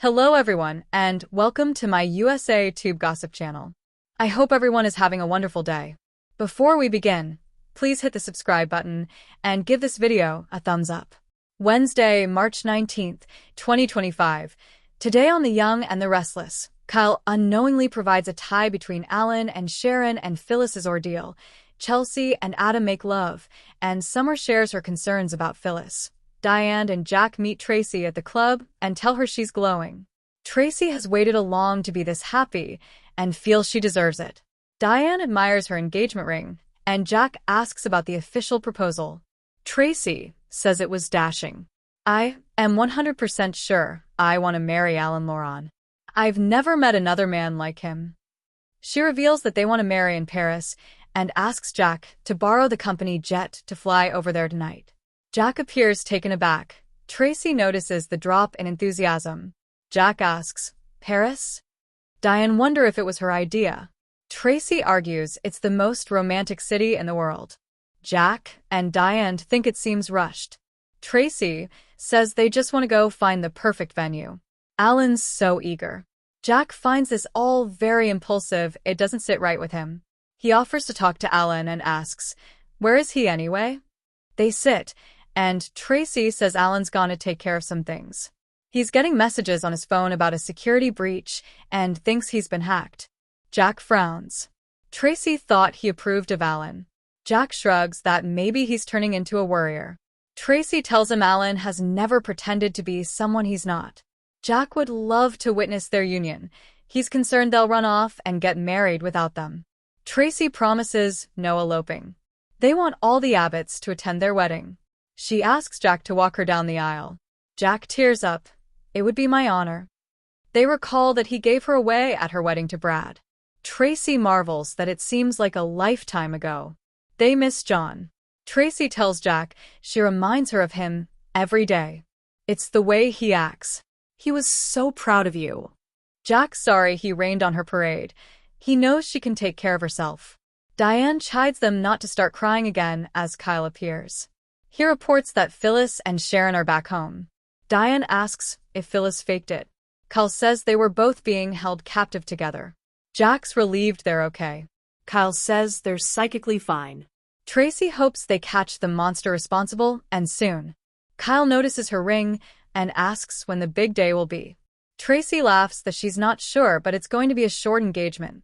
Hello everyone, and welcome to my USA Tube Gossip channel. I hope everyone is having a wonderful day. Before we begin, please hit the subscribe button and give this video a thumbs up. Wednesday, March 19th, 2025. Today on The Young and the Restless, Kyle unknowingly provides a tie between Alan and Sharon and Phyllis's ordeal. Chelsea and Adam make love, and Summer shares her concerns about Phyllis. Diane and Jack meet Tracy at the club and tell her she's glowing. Tracy has waited along to be this happy and feels she deserves it. Diane admires her engagement ring, and Jack asks about the official proposal. Tracy says it was dashing. I am 100% sure I want to marry Alan Laurent. I've never met another man like him. She reveals that they want to marry in Paris and asks Jack to borrow the company jet to fly over there tonight. Jack appears taken aback. Tracy notices the drop in enthusiasm. Jack asks, "Paris?" Diane wonders if it was her idea. Tracy argues it's the most romantic city in the world. Jack and Diane think it seems rushed. Tracy says they just want to go find the perfect venue. Alan's so eager. Jack finds this all very impulsive. It doesn't sit right with him. He offers to talk to Alan and asks, "Where is he anyway?" They sit, and Tracy says Alan's gonna take care of some things. He's getting messages on his phone about a security breach and thinks he's been hacked. Jack frowns. Tracy thought he approved of Alan. Jack shrugs that maybe he's turning into a worrier. Tracy tells him Alan has never pretended to be someone he's not. Jack would love to witness their union. He's concerned they'll run off and get married without them. Tracy promises no eloping. They want all the Abbotts to attend their wedding. She asks Jack to walk her down the aisle. Jack tears up. "It would be my honor." They recall that he gave her away at her wedding to Brad. Tracy marvels that it seems like a lifetime ago. They miss John. Tracy tells Jack she reminds her of him every day. It's the way he acts. "He was so proud of you." Jack's sorry he rained on her parade. He knows she can take care of herself. Diane chides them not to start crying again as Kyle appears. He reports that Phyllis and Sharon are back home. Diane asks if Phyllis faked it. Kyle says they were both being held captive together. Jack's relieved they're okay. Kyle says they're psychically fine. Tracy hopes they catch the monster responsible, and soon. Kyle notices her ring and asks when the big day will be. Tracy laughs that she's not sure, but it's going to be a short engagement.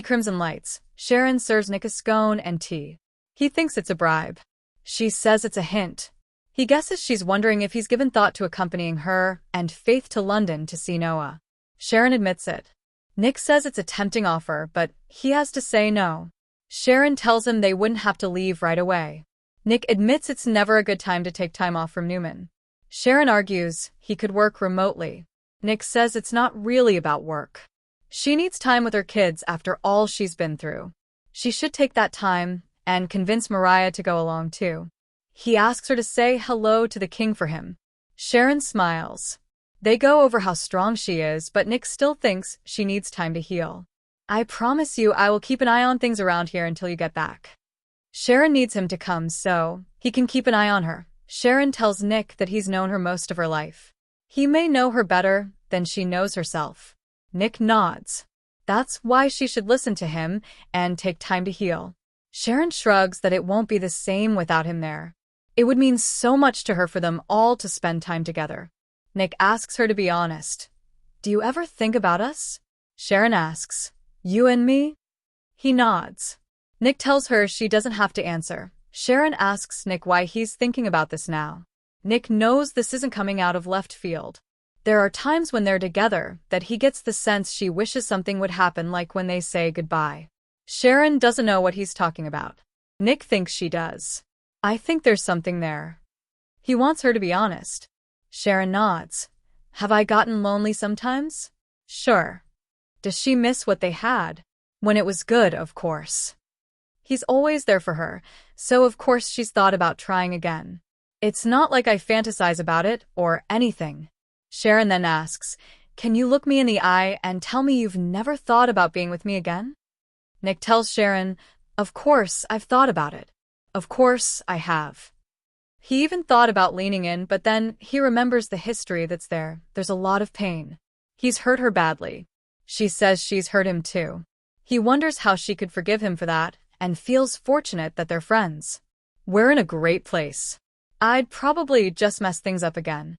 Crimson lights. Sharon serves Nick a scone and tea. He thinks it's a bribe. She says it's a hint. He guesses she's wondering if he's given thought to accompanying her and Faith to London to see Noah. Sharon admits it. Nick says it's a tempting offer, but he has to say no. Sharon tells him they wouldn't have to leave right away. Nick admits it's never a good time to take time off from Newman. Sharon argues he could work remotely. Nick says it's not really about work. She needs time with her kids after all she's been through. She should take that time and convince Mariah to go along too. He asks her to say hello to the king for him. Sharon smiles. They go over how strong she is, but Nick still thinks she needs time to heal. "I promise you I will keep an eye on things around here until you get back." Sharon needs him to come so he can keep an eye on her. Sharon tells Nick that he's known her most of her life. He may know her better than she knows herself. Nick nods. That's why she should listen to him and take time to heal. Sharon shrugs that it won't be the same without him there. It would mean so much to her for them all to spend time together. Nick asks her to be honest. "Do you ever think about us?" Sharon asks. "You and me?" He nods. Nick tells her she doesn't have to answer. Sharon asks Nick why he's thinking about this now. Nick knows this isn't coming out of left field. There are times when they're together that he gets the sense she wishes something would happen, like when they say goodbye. Sharon doesn't know what he's talking about. Nick thinks she does. "I think there's something there." He wants her to be honest. Sharon nods. "Have I gotten lonely sometimes?" "Sure." "Does she miss what they had?" "When it was good, of course." He's always there for her, so of course she's thought about trying again. "It's not like I fantasize about it or anything." Sharon then asks, "Can you look me in the eye and tell me you've never thought about being with me again?" Nick tells Sharon, "Of course I've thought about it. Of course I have." He even thought about leaning in, but then he remembers the history that's there. There's a lot of pain. He's hurt her badly. She says she's hurt him too. He wonders how she could forgive him for that and feels fortunate that they're friends. We're in a great place. I'd probably just mess things up again.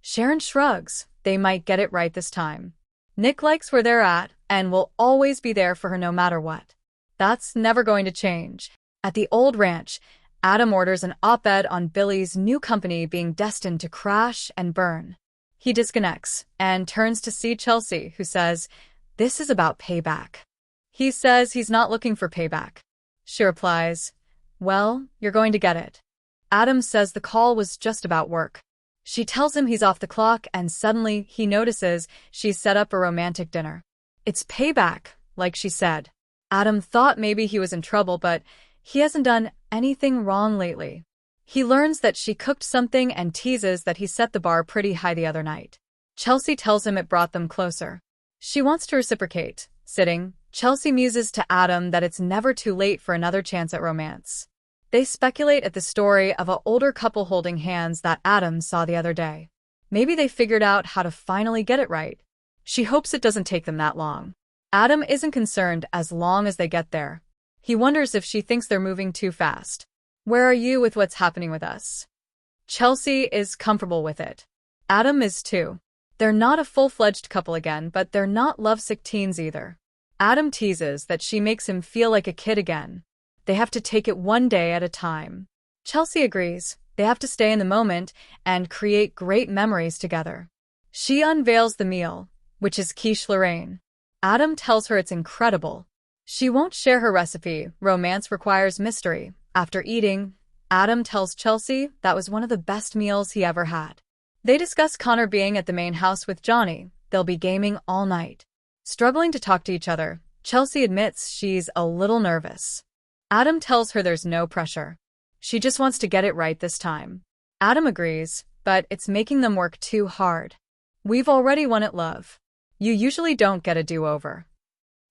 Sharon shrugs. They might get it right this time. Nick likes where they're at and will always be there for her no matter what. That's never going to change. At the old ranch, Adam orders an op-ed on Billy's new company being destined to crash and burn. He disconnects and turns to see Chelsea, who says, "This is about payback." He says he's not looking for payback. She replies, "Well, you're going to get it." Adam says the call was just about work. She tells him he's off the clock, and suddenly he notices she's set up a romantic dinner. It's payback, like she said. Adam thought maybe he was in trouble, but he hasn't done anything wrong lately. He learns that she cooked something and teases that he set the bar pretty high the other night. Chelsea tells him it brought them closer. She wants to reciprocate. Sitting, Chelsea muses to Adam that it's never too late for another chance at romance. They speculate at the story of an older couple holding hands that Adam saw the other day. Maybe they figured out how to finally get it right. She hopes it doesn't take them that long. Adam isn't concerned as long as they get there. He wonders if she thinks they're moving too fast. "Where are you with what's happening with us?" Chelsea is comfortable with it. Adam is too. They're not a full-fledged couple again, but they're not lovesick teens either. Adam teases that she makes him feel like a kid again. They have to take it one day at a time. Chelsea agrees. They have to stay in the moment and create great memories together. She unveils the meal, which is quiche Lorraine. Adam tells her it's incredible. She won't share her recipe. Romance requires mystery. After eating, Adam tells Chelsea that was one of the best meals he ever had. They discuss Connor being at the main house with Johnny. They'll be gaming all night. Struggling to talk to each other, Chelsea admits she's a little nervous. Adam tells her there's no pressure. She just wants to get it right this time. Adam agrees, but it's making them work too hard. "We've already won at love. You usually don't get a do-over."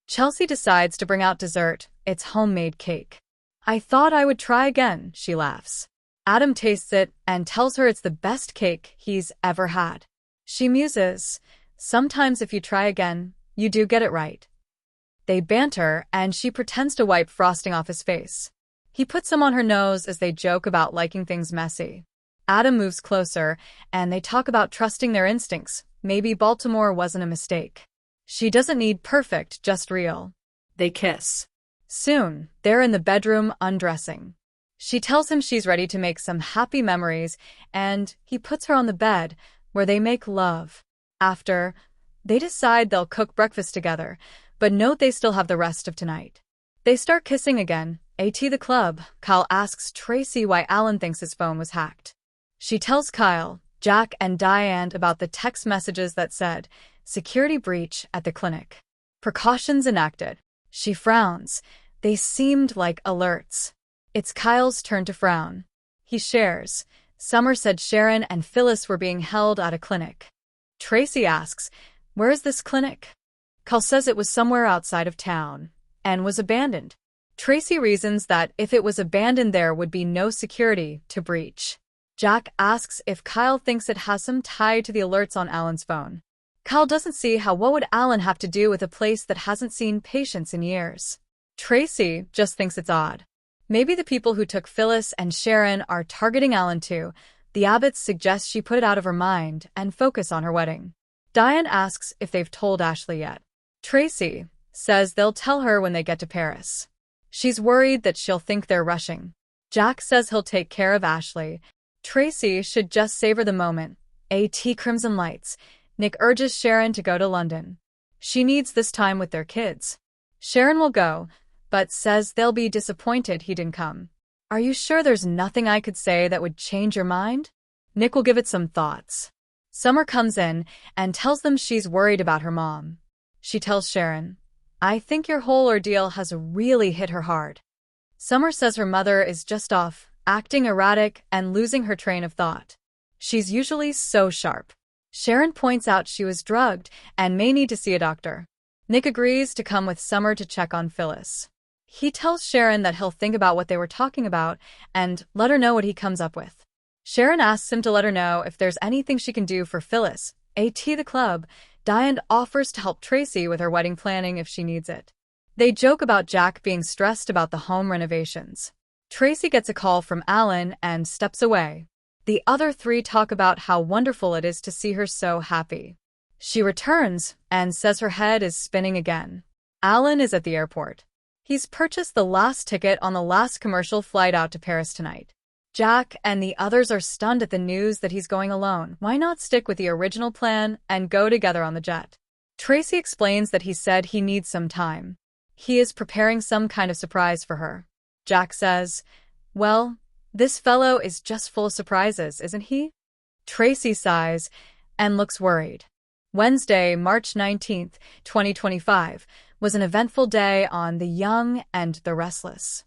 Chelsea decides to bring out dessert. It's homemade cake. "I thought I would try again," she laughs. Adam tastes it and tells her it's the best cake he's ever had. She muses, "Sometimes if you try again, you do get it right." They banter, and she pretends to wipe frosting off his face. He puts some on her nose as they joke about liking things messy. Adam moves closer, and they talk about trusting their instincts. Maybe Baltimore wasn't a mistake. She doesn't need perfect, just real. They kiss. Soon, they're in the bedroom undressing. She tells him she's ready to make some happy memories, and he puts her on the bed, where they make love. After, they decide they'll cook breakfast together, but note they still have the rest of tonight. They start kissing again. At the club, Kyle asks Tracy why Alan thinks his phone was hacked. She tells Kyle, Jack, and Diane about the text messages that said, "Security breach at the clinic. Precautions enacted." She frowns. They seemed like alerts. It's Kyle's turn to frown. He shares. Summer said Sharon and Phyllis were being held at a clinic. Tracy asks, "Where is this clinic?" Kyle says it was somewhere outside of town and was abandoned. Tracy reasons that if it was abandoned there would be no security to breach. Jack asks if Kyle thinks it has some tie to the alerts on Alan's phone. Kyle doesn't see what would Alan have to do with a place that hasn't seen patients in years. Tracy just thinks it's odd. Maybe the people who took Phyllis and Sharon are targeting Alan too. The Abbotts suggest she put it out of her mind and focus on her wedding. Diane asks if they've told Ashley yet. Tracy says they'll tell her when they get to Paris. She's worried that she'll think they're rushing. Jack says he'll take care of Ashley. Tracy should just savor the moment. At Crimson Lights. Nick urges Sharon to go to London. She needs this time with their kids. Sharon will go, but says they'll be disappointed he didn't come. "Are you sure there's nothing I could say that would change your mind?" Nick will give it some thoughts. Summer comes in and tells them she's worried about her mom. She tells Sharon, "I think your whole ordeal has really hit her hard." Summer says her mother is just off, acting erratic and losing her train of thought. She's usually so sharp. Sharon points out she was drugged and may need to see a doctor. Nick agrees to come with Summer to check on Phyllis. He tells Sharon that he'll think about what they were talking about and let her know what he comes up with. Sharon asks him to let her know if there's anything she can do for Phyllis. At the club, Diane offers to help Tracy with her wedding planning if she needs it. They joke about Jack being stressed about the home renovations. Tracy gets a call from Alan and steps away. The other three talk about how wonderful it is to see her so happy. She returns and says her head is spinning again. Alan is at the airport. He's purchased the last ticket on the last commercial flight out to Paris tonight. Jack and the others are stunned at the news that he's going alone. Why not stick with the original plan and go together on the jet? Tracy explains that he said he needs some time. He is preparing some kind of surprise for her. Jack says, "Well, this fellow is just full of surprises, isn't he?" Tracy sighs and looks worried. Wednesday, March 19th, 2025, was an eventful day on The Young and the Restless.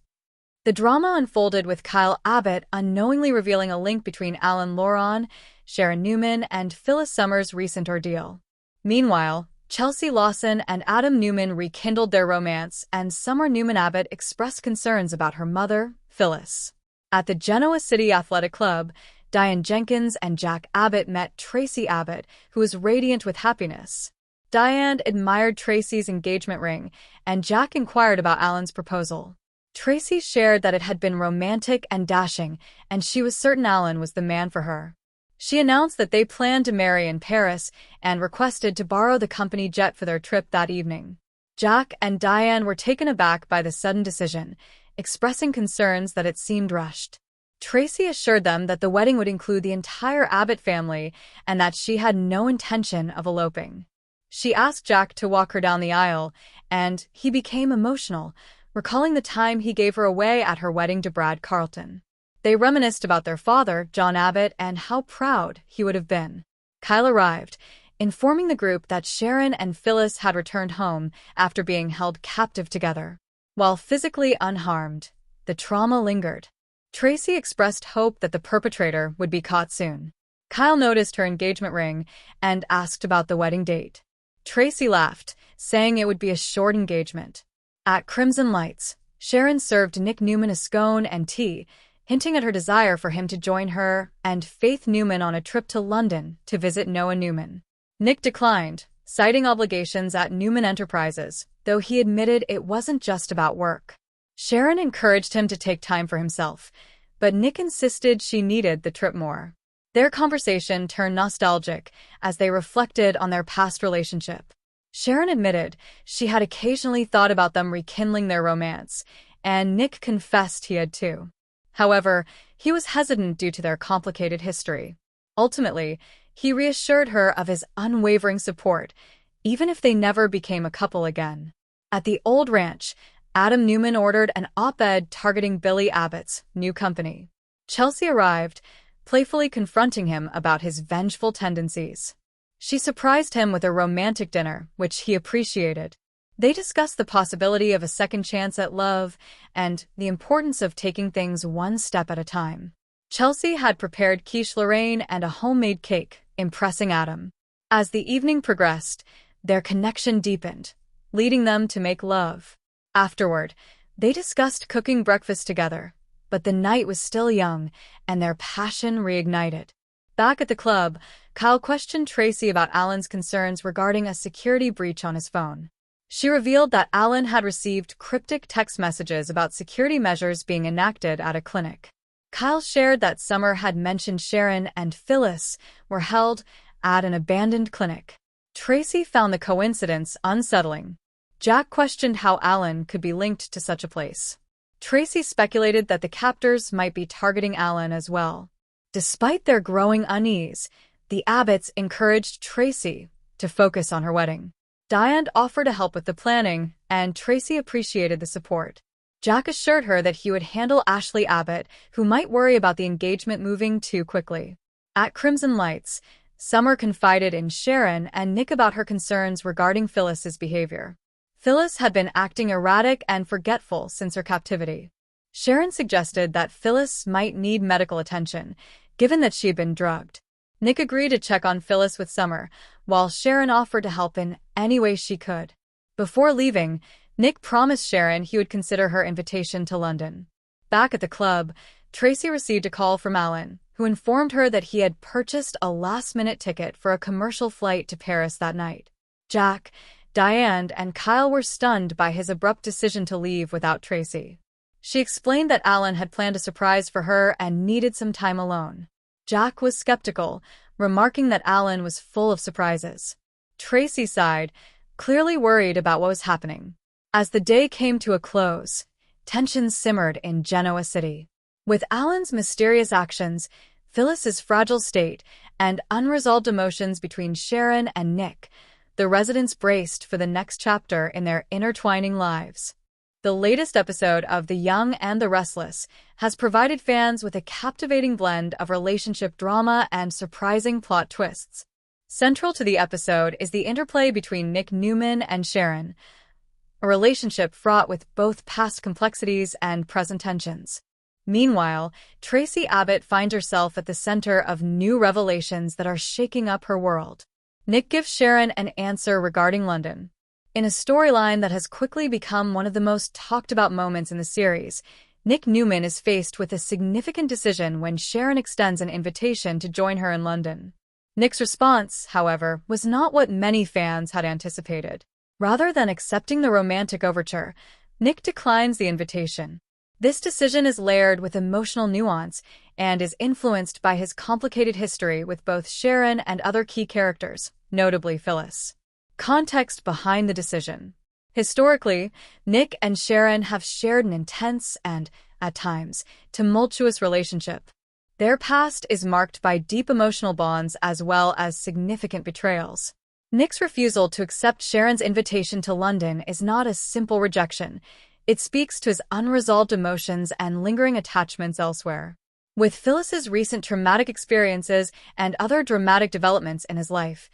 The drama unfolded with Kyle Abbott unknowingly revealing a link between Alan Loron, Sharon Newman, and Phyllis Summers' recent ordeal. Meanwhile, Chelsea Lawson and Adam Newman rekindled their romance, and Summer Newman Abbott expressed concerns about her mother, Phyllis. At the Genoa City Athletic Club, Diane Jenkins and Jack Abbott met Tracy Abbott, who was radiant with happiness. Diane admired Tracy's engagement ring, and Jack inquired about Alan's proposal. Tracy shared that it had been romantic and dashing, and she was certain Alan was the man for her. She announced that they planned to marry in Paris and requested to borrow the company jet for their trip that evening. Jack and Diane were taken aback by the sudden decision, expressing concerns that it seemed rushed. Tracy assured them that the wedding would include the entire Abbott family and that she had no intention of eloping. She asked Jack to walk her down the aisle, and he became emotional, recalling the time he gave her away at her wedding to Brad Carlton. They reminisced about their father, John Abbott, and how proud he would have been. Kyle arrived, informing the group that Sharon and Phyllis had returned home after being held captive together. While physically unharmed, the trauma lingered. Tracy expressed hope that the perpetrator would be caught soon. Kyle noticed her engagement ring and asked about the wedding date. Tracy laughed, saying it would be a short engagement. At Crimson Lights, Sharon served Nick Newman a scone and tea, hinting at her desire for him to join her and Faith Newman on a trip to London to visit Noah Newman. Nick declined, citing obligations at Newman Enterprises, though he admitted it wasn't just about work. Sharon encouraged him to take time for himself, but Nick insisted she needed the trip more. Their conversation turned nostalgic as they reflected on their past relationship. Sharon admitted she had occasionally thought about them rekindling their romance, and Nick confessed he had too. However, he was hesitant due to their complicated history. Ultimately, he reassured her of his unwavering support, even if they never became a couple again. At the old ranch, Adam Newman ordered an op-ed targeting Billy Abbott's new company. Chelsea arrived, playfully confronting him about his vengeful tendencies. She surprised him with a romantic dinner, which he appreciated. They discussed the possibility of a second chance at love and the importance of taking things one step at a time. Chelsea had prepared quiche Lorraine and a homemade cake, impressing Adam. As the evening progressed, their connection deepened, leading them to make love. Afterward, they discussed cooking breakfast together, but the night was still young and their passion reignited. Back at the club, Kyle questioned Tracy about Alan's concerns regarding a security breach on his phone. She revealed that Alan had received cryptic text messages about security measures being enacted at a clinic. Kyle shared that Summer had mentioned Sharon and Phyllis were held at an abandoned clinic. Tracy found the coincidence unsettling. Jack questioned how Alan could be linked to such a place. Tracy speculated that the captors might be targeting Alan as well. Despite their growing unease, the Abbotts encouraged Tracy to focus on her wedding. Diane offered to help with the planning, and Tracy appreciated the support. Jack assured her that he would handle Ashley Abbott, who might worry about the engagement moving too quickly. At Crimson Lights, Summer confided in Sharon and Nick about her concerns regarding Phyllis's behavior. Phyllis had been acting erratic and forgetful since her captivity. Sharon suggested that Phyllis might need medical attention, given that she had been drugged. Nick agreed to check on Phyllis with Summer, while Sharon offered to help in any way she could. Before leaving, Nick promised Sharon he would consider her invitation to London. Back at the club, Tracy received a call from Alan, who informed her that he had purchased a last-minute ticket for a commercial flight to Paris that night. Jack, Diane, and Kyle were stunned by his abrupt decision to leave without Tracy. She explained that Alan had planned a surprise for her and needed some time alone. Jack was skeptical, remarking that Alan was full of surprises. Tracy sighed, clearly worried about what was happening. As the day came to a close, tensions simmered in Genoa City. With Alan's mysterious actions, Phyllis's fragile state, and unresolved emotions between Sharon and Nick, the residents braced for the next chapter in their intertwining lives. The latest episode of The Young and the Restless has provided fans with a captivating blend of relationship drama and surprising plot twists. Central to the episode is the interplay between Nick Newman and Sharon, a relationship fraught with both past complexities and present tensions. Meanwhile, Tracy Abbott finds herself at the center of new revelations that are shaking up her world. Nick gives Sharon an answer regarding London. In a storyline that has quickly become one of the most talked-about moments in the series, Nick Newman is faced with a significant decision when Sharon extends an invitation to join her in London. Nick's response, however, was not what many fans had anticipated. Rather than accepting the romantic overture, Nick declines the invitation. This decision is layered with emotional nuance and is influenced by his complicated history with both Sharon and other key characters, notably Phyllis. Context behind the decision. Historically, Nick and Sharon have shared an intense and, at times, tumultuous relationship. Their past is marked by deep emotional bonds as well as significant betrayals. Nick's refusal to accept Sharon's invitation to London is not a simple rejection. It speaks to his unresolved emotions and lingering attachments elsewhere. With Phyllis's recent traumatic experiences and other dramatic developments in his life,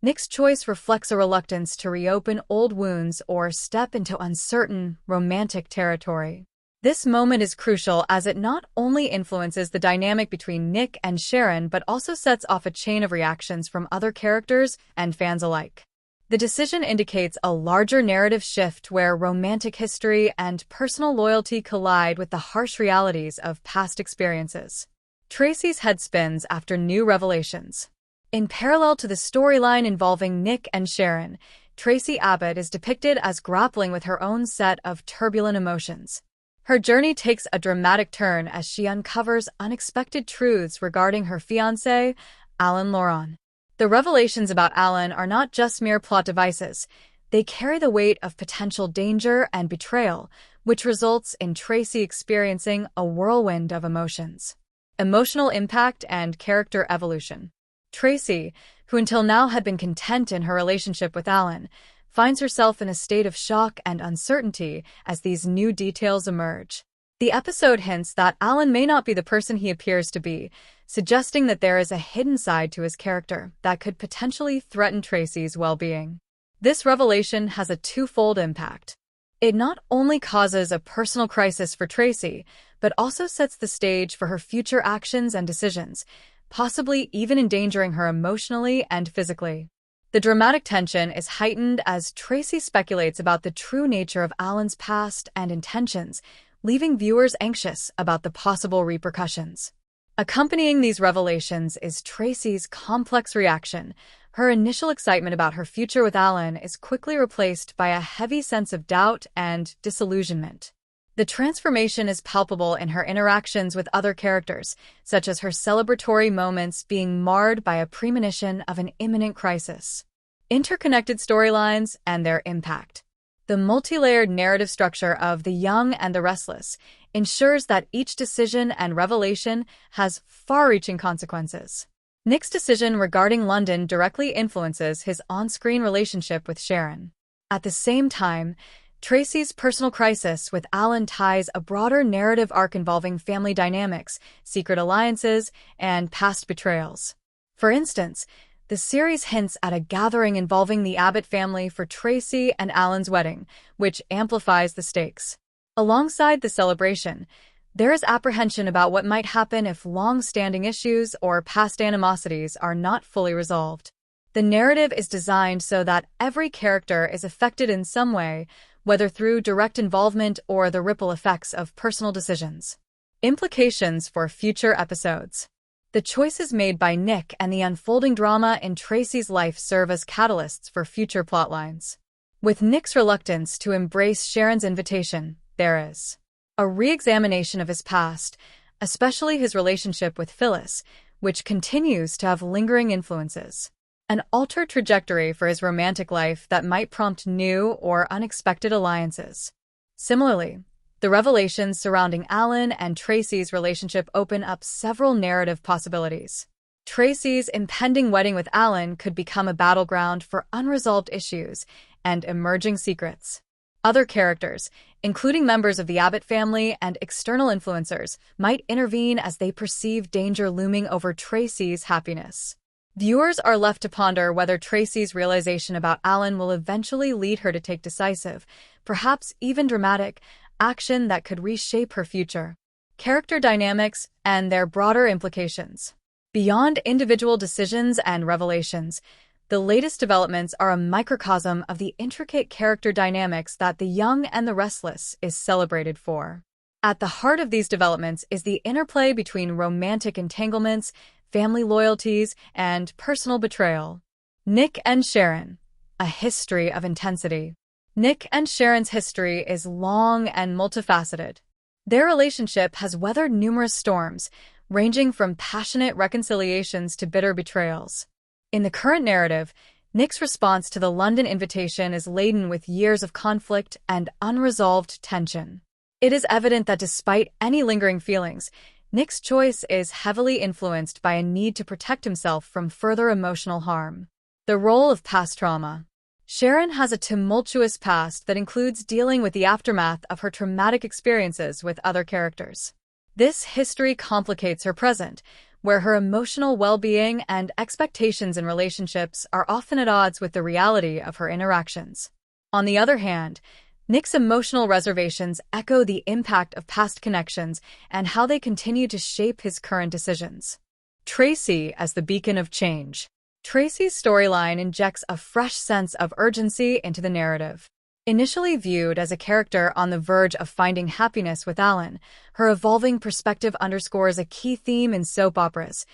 Nick's choice reflects a reluctance to reopen old wounds or step into uncertain, romantic territory. This moment is crucial as it not only influences the dynamic between Nick and Sharon but also sets off a chain of reactions from other characters and fans alike. The decision indicates a larger narrative shift where romantic history and personal loyalty collide with the harsh realities of past experiences. Tracy's head spins after new revelations. In parallel to the storyline involving Nick and Sharon, Tracy Abbott is depicted as grappling with her own set of turbulent emotions. Her journey takes a dramatic turn as she uncovers unexpected truths regarding her fiancé, Alan Laurent. The revelations about Alan are not just mere plot devices. They carry the weight of potential danger and betrayal, which results in Tracy experiencing a whirlwind of emotions. Emotional impact and character evolution. Tracy, who until now had been content in her relationship with Alan, finds herself in a state of shock and uncertainty as these new details emerge. The episode hints that Alan may not be the person he appears to be, suggesting that there is a hidden side to his character that could potentially threaten Tracy's well-being. This revelation has a twofold impact. It not only causes a personal crisis for Tracy, but also sets the stage for her future actions and decisions, possibly even endangering her emotionally and physically. The dramatic tension is heightened as Tracy speculates about the true nature of Alan's past and intentions, leaving viewers anxious about the possible repercussions. Accompanying these revelations is Tracy's complex reaction. Her initial excitement about her future with Alan is quickly replaced by a heavy sense of doubt and disillusionment. The transformation is palpable in her interactions with other characters, such as her celebratory moments being marred by a premonition of an imminent crisis. Interconnected storylines and their impact. The multi-layered narrative structure of The Young and the Restless ensures that each decision and revelation has far-reaching consequences. Nick's decision regarding London directly influences his on-screen relationship with Sharon. At the same time, Tracy's personal crisis with Alan ties a broader narrative arc involving family dynamics, secret alliances, and past betrayals. For instance, the series hints at a gathering involving the Abbott family for Tracy and Alan's wedding, which amplifies the stakes. Alongside the celebration, there is apprehension about what might happen if long-standing issues or past animosities are not fully resolved. The narrative is designed so that every character is affected in some way, whether through direct involvement or the ripple effects of personal decisions. Implications for future episodes. The choices made by Nick and the unfolding drama in Tracy's life serve as catalysts for future plotlines. With Nick's reluctance to embrace Sharon's invitation, there is a re-examination of his past, especially his relationship with Phyllis, which continues to have lingering influences. An altered trajectory for his romantic life that might prompt new or unexpected alliances. Similarly, the revelations surrounding Alan and Tracy's relationship open up several narrative possibilities. Tracy's impending wedding with Alan could become a battleground for unresolved issues and emerging secrets. Other characters, including members of the Abbott family and external influencers, might intervene as they perceive danger looming over Tracy's happiness. Viewers are left to ponder whether Tracy's realization about Alan will eventually lead her to take decisive, perhaps even dramatic, action that could reshape her future. Character dynamics and their broader implications. Beyond individual decisions and revelations, the latest developments are a microcosm of the intricate character dynamics that The Young and the Restless is celebrated for. At the heart of these developments is the interplay between romantic entanglements, family loyalties, and personal betrayal. Nick and Sharon, a history of intensity. Nick and Sharon's history is long and multifaceted. Their relationship has weathered numerous storms, ranging from passionate reconciliations to bitter betrayals. In the current narrative, Nick's response to the London invitation is laden with years of conflict and unresolved tension. It is evident that despite any lingering feelings, Nick's choice is heavily influenced by a need to protect himself from further emotional harm. The role of past trauma. Sharon has a tumultuous past that includes dealing with the aftermath of her traumatic experiences with other characters. This history complicates her present, where her emotional well-being and expectations in relationships are often at odds with the reality of her interactions. On the other hand, Nick's emotional reservations echo the impact of past connections and how they continue to shape his current decisions. Tracy as the beacon of change. Tracy's storyline injects a fresh sense of urgency into the narrative. Initially viewed as a character on the verge of finding happiness with Alan, her evolving perspective underscores a key theme in soap operas,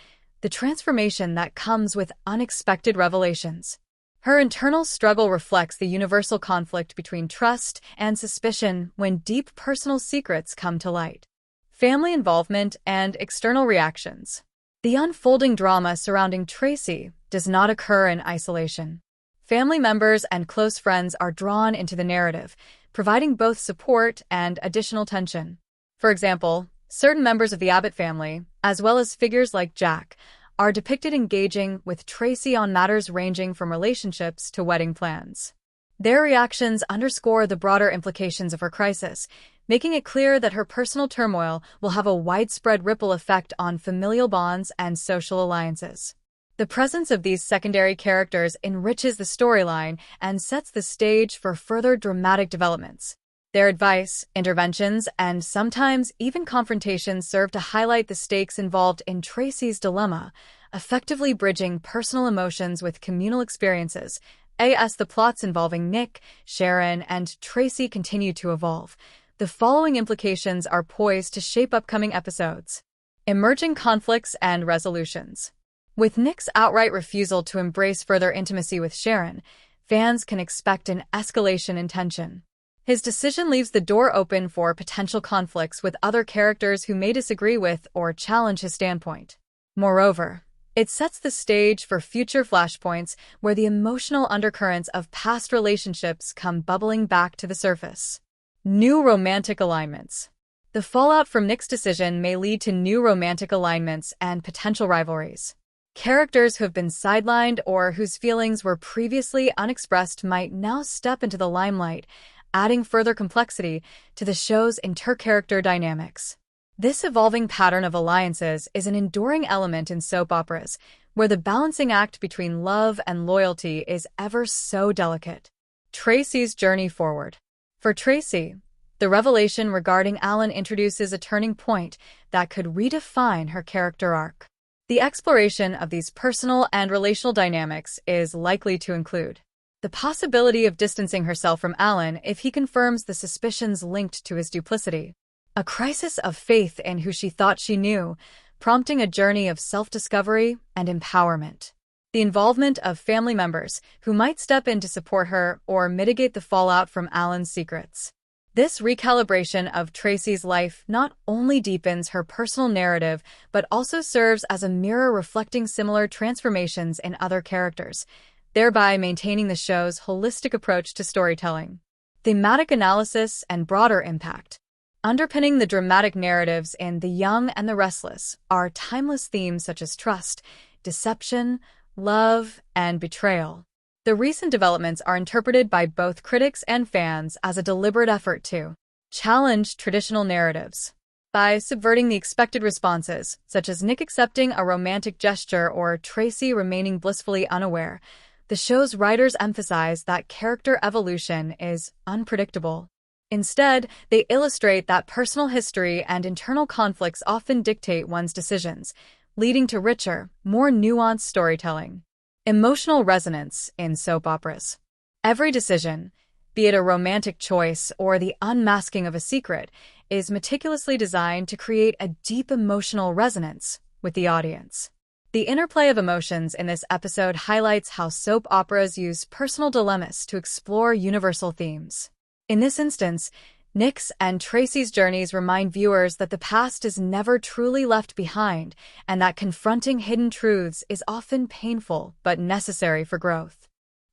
the transformation that comes with unexpected revelations. Her internal struggle reflects the universal conflict between trust and suspicion when deep personal secrets come to light. Family involvement and external reactions. The unfolding drama surrounding Tracy does not occur in isolation. Family members and close friends are drawn into the narrative, providing both support and additional tension. For example, certain members of the Abbott family, as well as figures like Jack, are depicted engaging with Tracy on matters ranging from relationships to wedding plans. Their reactions underscore the broader implications of her crisis, making it clear that her personal turmoil will have a widespread ripple effect on familial bonds and social alliances. The presence of these secondary characters enriches the storyline and sets the stage for further dramatic developments. Their advice, interventions, and sometimes even confrontations serve to highlight the stakes involved in Tracy's dilemma, effectively bridging personal emotions with communal experiences. As the plots involving Nick, Sharon, and Tracy continue to evolve, the following implications are poised to shape upcoming episodes. Emerging conflicts and resolutions. With Nick's outright refusal to embrace further intimacy with Sharon, fans can expect an escalation in tension. His decision leaves the door open for potential conflicts with other characters who may disagree with or challenge his standpoint. Moreover, it sets the stage for future flashpoints where the emotional undercurrents of past relationships come bubbling back to the surface. New romantic alignments. The fallout from Nick's decision may lead to new romantic alignments and potential rivalries. Characters who have been sidelined or whose feelings were previously unexpressed might now step into the limelight, adding further complexity to the show's inter-character dynamics. This evolving pattern of alliances is an enduring element in soap operas, where the balancing act between love and loyalty is ever so delicate. Tracy's journey forward. For Tracy, the revelation regarding Alan introduces a turning point that could redefine her character arc. The exploration of these personal and relational dynamics is likely to include the possibility of distancing herself from Alan if he confirms the suspicions linked to his duplicity, a crisis of faith in who she thought she knew, prompting a journey of self-discovery and empowerment. The involvement of family members who might step in to support her or mitigate the fallout from Alan's secrets. This recalibration of Tracy's life not only deepens her personal narrative, but also serves as a mirror reflecting similar transformations in other characters, thereby maintaining the show's holistic approach to storytelling. Thematic analysis and broader impact. Underpinning the dramatic narratives in The Young and the Restless are timeless themes such as trust, deception, love, and betrayal. The recent developments are interpreted by both critics and fans as a deliberate effort to challenge traditional narratives. By subverting the expected responses, such as Nick accepting a romantic gesture or Tracy remaining blissfully unaware, the show's writers emphasize that character evolution is unpredictable. Instead, they illustrate that personal history and internal conflicts often dictate one's decisions, leading to richer, more nuanced storytelling. Emotional resonance in soap operas. Every decision, be it a romantic choice or the unmasking of a secret, is meticulously designed to create a deep emotional resonance with the audience. The interplay of emotions in this episode highlights how soap operas use personal dilemmas to explore universal themes. In this instance, Nick's and Tracy's journeys remind viewers that the past is never truly left behind and that confronting hidden truths is often painful but necessary for growth.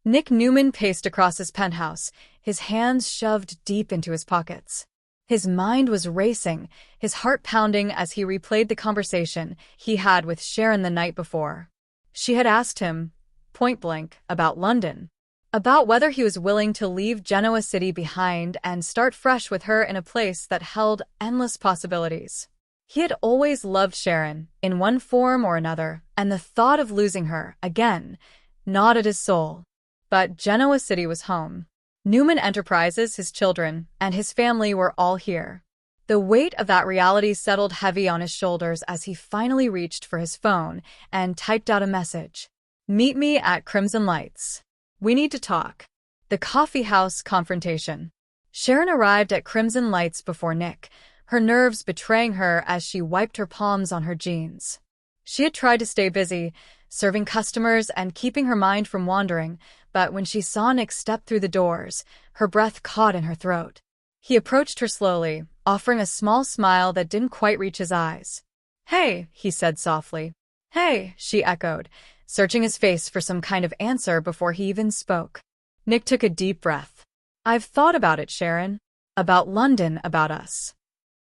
Nick Newman paced across his penthouse, his hands shoved deep into his pockets. His mind was racing, his heart pounding as he replayed the conversation he had with Sharon the night before. She had asked him, point blank, about London. About whether he was willing to leave Genoa City behind and start fresh with her in a place that held endless possibilities. He had always loved Sharon, in one form or another, and the thought of losing her, again, gnawed at his soul. But Genoa City was home. Newman Enterprises, his children, and his family were all here. The weight of that reality settled heavy on his shoulders as he finally reached for his phone and typed out a message. Meet me at Crimson Lights. We need to talk. The coffee house confrontation. Sharon arrived at Crimson Lights before Nick, her nerves betraying her as she wiped her palms on her jeans. She had tried to stay busy, serving customers and keeping her mind from wandering, but when she saw Nick step through the doors, her breath caught in her throat. He approached her slowly, offering a small smile that didn't quite reach his eyes. Hey, he said softly. Hey, she echoed, searching his face for some kind of answer before he even spoke. Nick took a deep breath. I've thought about it, Sharon. About London, about us.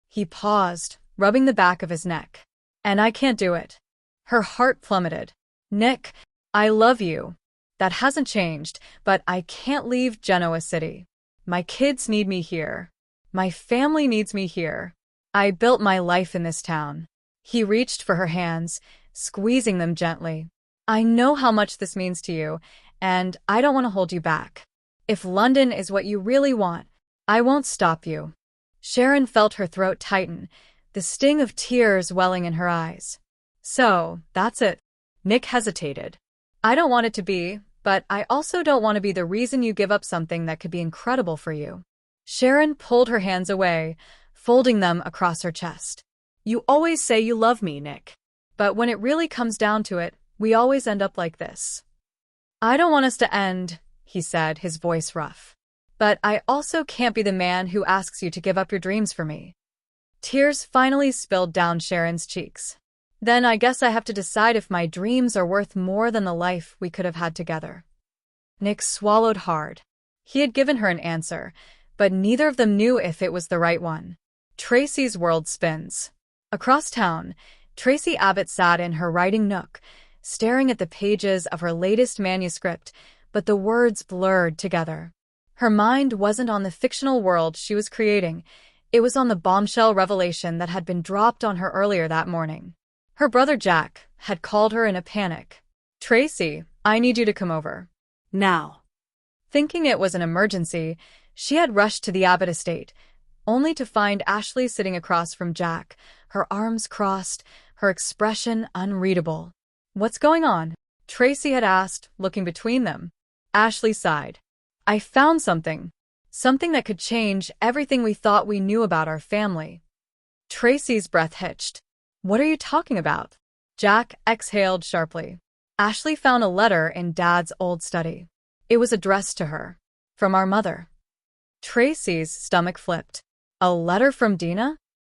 He paused, rubbing the back of his neck. And I can't do it. Her heart plummeted. Nick, I love you. That hasn't changed, but I can't leave Genoa City. My kids need me here. My family needs me here. I built my life in this town. He reached for her hands, squeezing them gently. I know how much this means to you, and I don't want to hold you back. If London is what you really want, I won't stop you. Sharon felt her throat tighten, the sting of tears welling in her eyes. So, that's it. Nick hesitated. I don't want it to be, but I also don't want to be the reason you give up something that could be incredible for you. Sharon pulled her hands away, folding them across her chest. You always say you love me, Nick. But when it really comes down to it, we always end up like this. I don't want us to end, he said, his voice rough. But I also can't be the man who asks you to give up your dreams for me. Tears finally spilled down Sharon's cheeks. Then I guess I have to decide if my dreams are worth more than the life we could have had together. Nick swallowed hard. He had given her an answer, but neither of them knew if it was the right one. Tracy's world spins. Across town, Tracy Abbott sat in her writing nook, staring at the pages of her latest manuscript, but the words blurred together. Her mind wasn't on the fictional world she was creating. It was on the bombshell revelation that had been dropped on her earlier that morning. Her brother Jack had called her in a panic. Tracy, I need you to come over. Now. Thinking it was an emergency, she had rushed to the Abbott estate, only to find Ashley sitting across from Jack, her arms crossed, her expression unreadable. What's going on? Tracy had asked, looking between them. Ashley sighed. I found something. Something that could change everything we thought we knew about our family. Tracy's breath hitched. What are you talking about? Jack exhaled sharply. Ashley found a letter in Dad's old study. It was addressed to her. From our mother. Tracy's stomach flipped. A letter from Dina?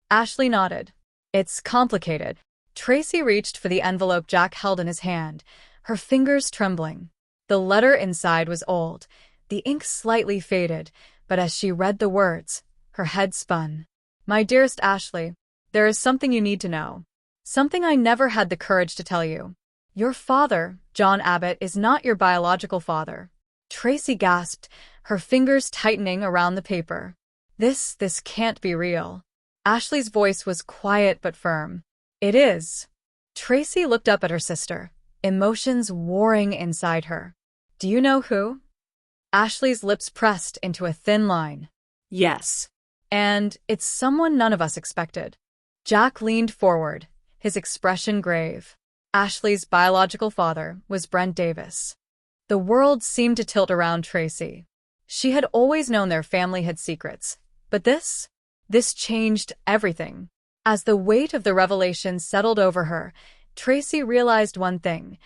Ashley nodded. It's complicated. Tracy reached for the envelope Jack held in his hand, her fingers trembling. The letter inside was old, the ink slightly faded, but as she read the words, her head spun. My dearest Ashley, there is something you need to know. Something I never had the courage to tell you. Your father, John Abbott, is not your biological father. Tracy gasped, her fingers tightening around the paper. This can't be real. Ashley's voice was quiet but firm. It is. Tracy looked up at her sister, emotions warring inside her. Do you know who? Ashley's lips pressed into a thin line. Yes. And it's someone none of us expected. Jack leaned forward, his expression grave. Ashley's biological father was Brent Davis. The world seemed to tilt around Tracy. She had always known their family had secrets, but this changed everything. As the weight of the revelation settled over her, Tracy realized one thing: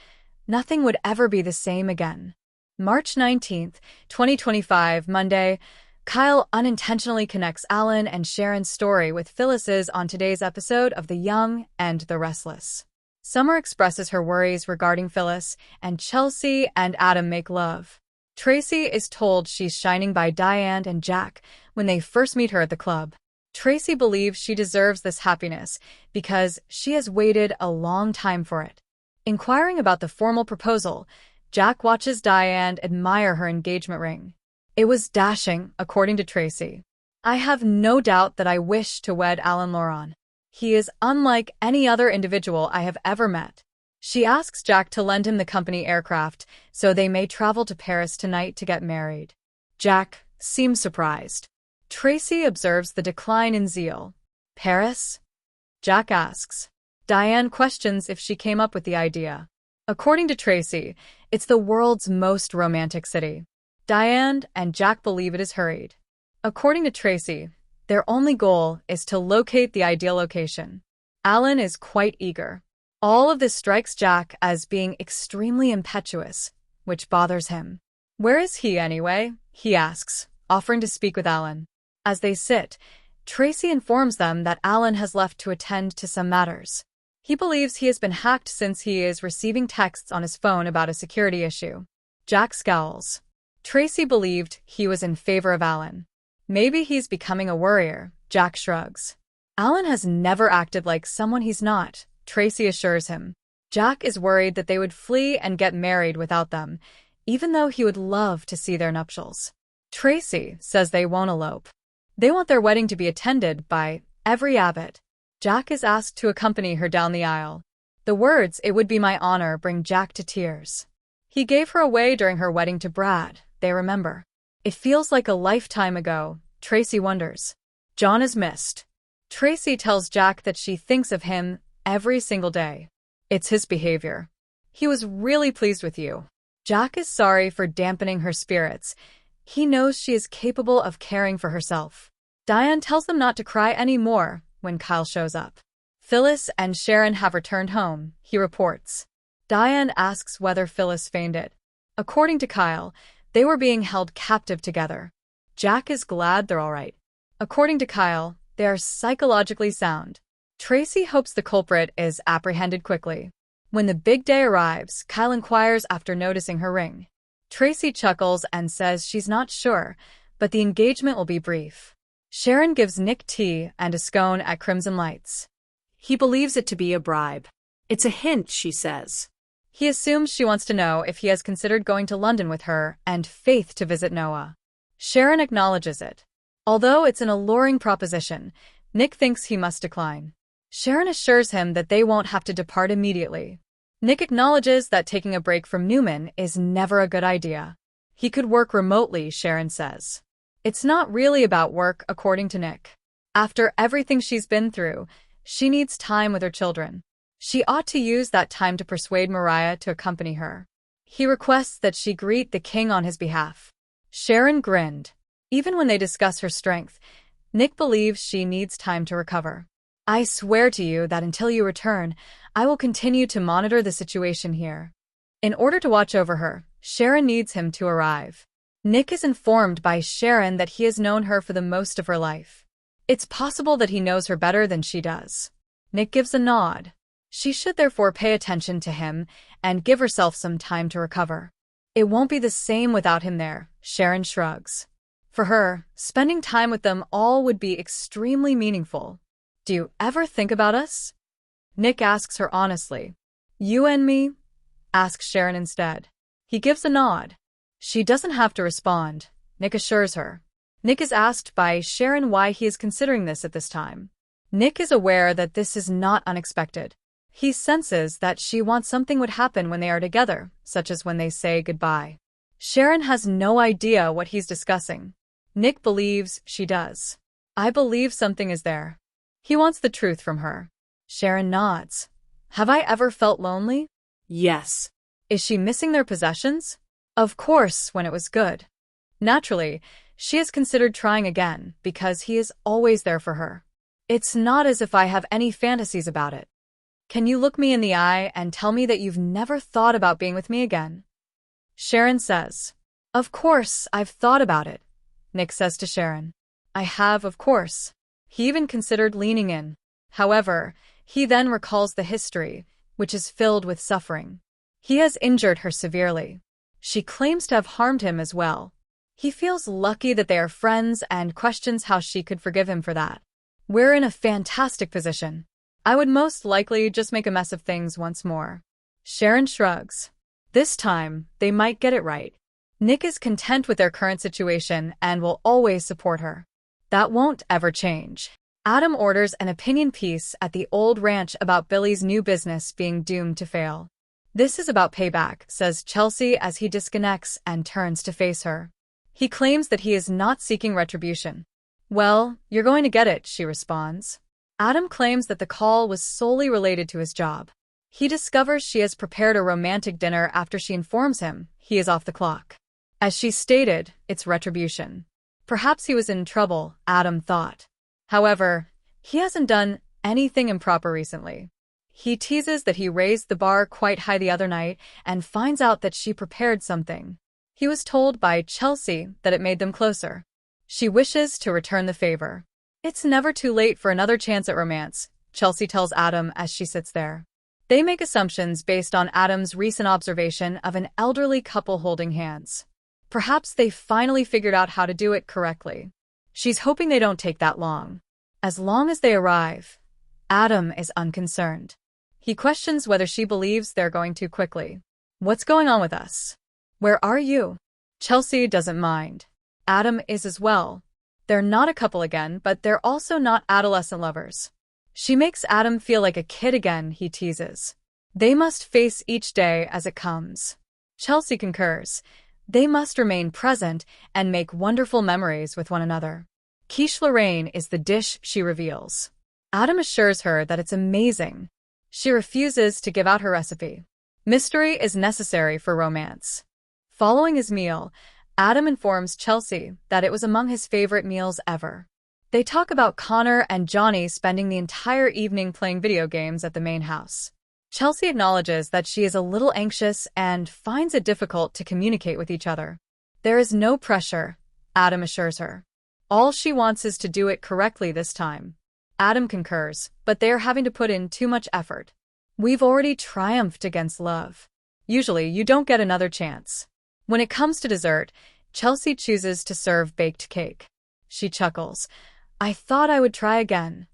nothing would ever be the same again. March 19th, 2025, Monday. Kyle unintentionally connects Alan and Sharon's story with Phyllis's on today's episode of The Young and the Restless. Summer expresses her worries regarding Phyllis, and Chelsea and Adam make love. Tracy is told she's shining by Diane and Jack when they first meet her at the club. Tracy believes she deserves this happiness because she has waited a long time for it. Inquiring about the formal proposal, Jack watches Diane admire her engagement ring. It was dashing, according to Tracy. I have no doubt that I wish to wed Alan Laurent. He is unlike any other individual I have ever met. She asks Jack to lend him the company aircraft so they may travel to Paris tonight to get married. Jack seems surprised. Tracy observes the decline in zeal. Paris? Jack asks. Diane questions if she came up with the idea. According to Tracy, it's the world's most romantic city. Diane and Jack believe it is hurried. According to Tracy, their only goal is to locate the ideal location. Alan is quite eager. All of this strikes Jack as being extremely impetuous, which bothers him. Where is he anyway? He asks, offering to speak with Alan. As they sit, Tracy informs them that Alan has left to attend to some matters. He believes he has been hacked since he is receiving texts on his phone about a security issue. Jack scowls. Tracy believed he was in favor of Alan. Maybe he's becoming a worrier, Jack shrugs. Alan has never acted like someone he's not, Tracy assures him. Jack is worried that they would flee and get married without them, even though he would love to see their nuptials. Tracy says they won't elope. They want their wedding to be attended by every Abbott. Jack is asked to accompany her down the aisle. The words, "It would be my honor," bring Jack to tears. He gave her away during her wedding to Brad, they remember. It feels like a lifetime ago, Tracy wonders. John is missed. Tracy tells Jack that she thinks of him every single day. It's his behavior. He was really pleased with you. Jack is sorry for dampening her spirits. He knows she is capable of caring for herself. Diane tells them not to cry anymore when Kyle shows up. Phyllis and Sharon have returned home, he reports. Diane asks whether Phyllis fainted. According to Kyle, they were being held captive together. Jack is glad they're all right. According to Kyle, they are psychologically sound. Tracy hopes the culprit is apprehended quickly. When the big day arrives, Kyle inquires after noticing her ring. Tracy chuckles and says she's not sure, but the engagement will be brief. Sharon gives Nick tea and a scone at Crimson Lights. He believes it to be a bribe. It's a hint, she says. He assumes she wants to know if he has considered going to London with her and Faith to visit Noah. Sharon acknowledges it. Although it's an alluring proposition, Nick thinks he must decline. Sharon assures him that they won't have to depart immediately. Nick acknowledges that taking a break from Newman is never a good idea. He could work remotely, Sharon says. It's not really about work, according to Nick. After everything she's been through, she needs time with her children. She ought to use that time to persuade Mariah to accompany her. He requests that she greet the king on his behalf. Sharon grinned. Even when they discuss her strength, Nick believes she needs time to recover. I swear to you that until you return, I will continue to monitor the situation here. In order to watch over her, Sharon needs him to arrive. Nick is informed by Sharon that he has known her for the most of her life. It's possible that he knows her better than she does. Nick gives a nod. She should therefore pay attention to him and give herself some time to recover. It won't be the same without him there, Sharon shrugs. For her, spending time with them all would be extremely meaningful. Do you ever think about us? Nick asks her honestly. You and me? Asks Sharon instead. He gives a nod. She doesn't have to respond, Nick assures her. Nick is asked by Sharon why he is considering this at this time. Nick is aware that this is not unexpected. He senses that she wants something would happen when they are together, such as when they say goodbye. Sharon has no idea what he's discussing. Nick believes she does. I believe something is there. He wants the truth from her. Sharon nods. Have I ever felt lonely? Yes. Is she missing their possessions? Of course, when it was good. Naturally, she has considered trying again because he is always there for her. It's not as if I have any fantasies about it. Can you look me in the eye and tell me that you've never thought about being with me again? Sharon says. Of course, I've thought about it, Nick says to Sharon. I have, of course. He even considered leaning in. However, he then recalls the history, which is filled with suffering. He has injured her severely. She claims to have harmed him as well. He feels lucky that they are friends and questions how she could forgive him for that. We're in a fantastic position. I would most likely just make a mess of things once more. Sharon shrugs. This time, they might get it right. Nick is content with their current situation and will always support her. That won't ever change. Adam orders an opinion piece at the old ranch about Billy's new business being doomed to fail. This is about payback, says Chelsea as he disconnects and turns to face her. He claims that he is not seeking retribution. Well, you're going to get it, she responds. Adam claims that the call was solely related to his job. He discovers she has prepared a romantic dinner after she informs him he is off the clock. As she stated, it's retribution. Perhaps he was in trouble, Adam thought. However, he hasn't done anything improper recently. He teases that he raised the bar quite high the other night and finds out that she prepared something. He was told by Chelsea that it made them closer. She wishes to return the favor. It's never too late for another chance at romance, Chelsea tells Adam as she sits there. They make assumptions based on Adam's recent observation of an elderly couple holding hands. Perhaps they finally figured out how to do it correctly. She's hoping they don't take that long. As long as they arrive, Adam is unconcerned. He questions whether she believes they're going too quickly. What's going on with us? Where are you? Chelsea doesn't mind. Adam is as well. They're not a couple again, but they're also not adolescent lovers. She makes Adam feel like a kid again, he teases. They must face each day as it comes. Chelsea concurs. They must remain present and make wonderful memories with one another. Quiche Lorraine is the dish she reveals. Adam assures her that it's amazing. She refuses to give out her recipe. Mystery is necessary for romance. Following his meal, Adam informs Chelsea that it was among his favorite meals ever. They talk about Connor and Johnny spending the entire evening playing video games at the main house. Chelsea acknowledges that she is a little anxious and finds it difficult to communicate with each other. There is no pressure, Adam assures her. All she wants is to do it correctly this time. Adam concurs, but they are having to put in too much effort. We've already triumphed against love. Usually, you don't get another chance. When it comes to dessert, Chelsea chooses to serve baked cake. She chuckles. I thought I would try again.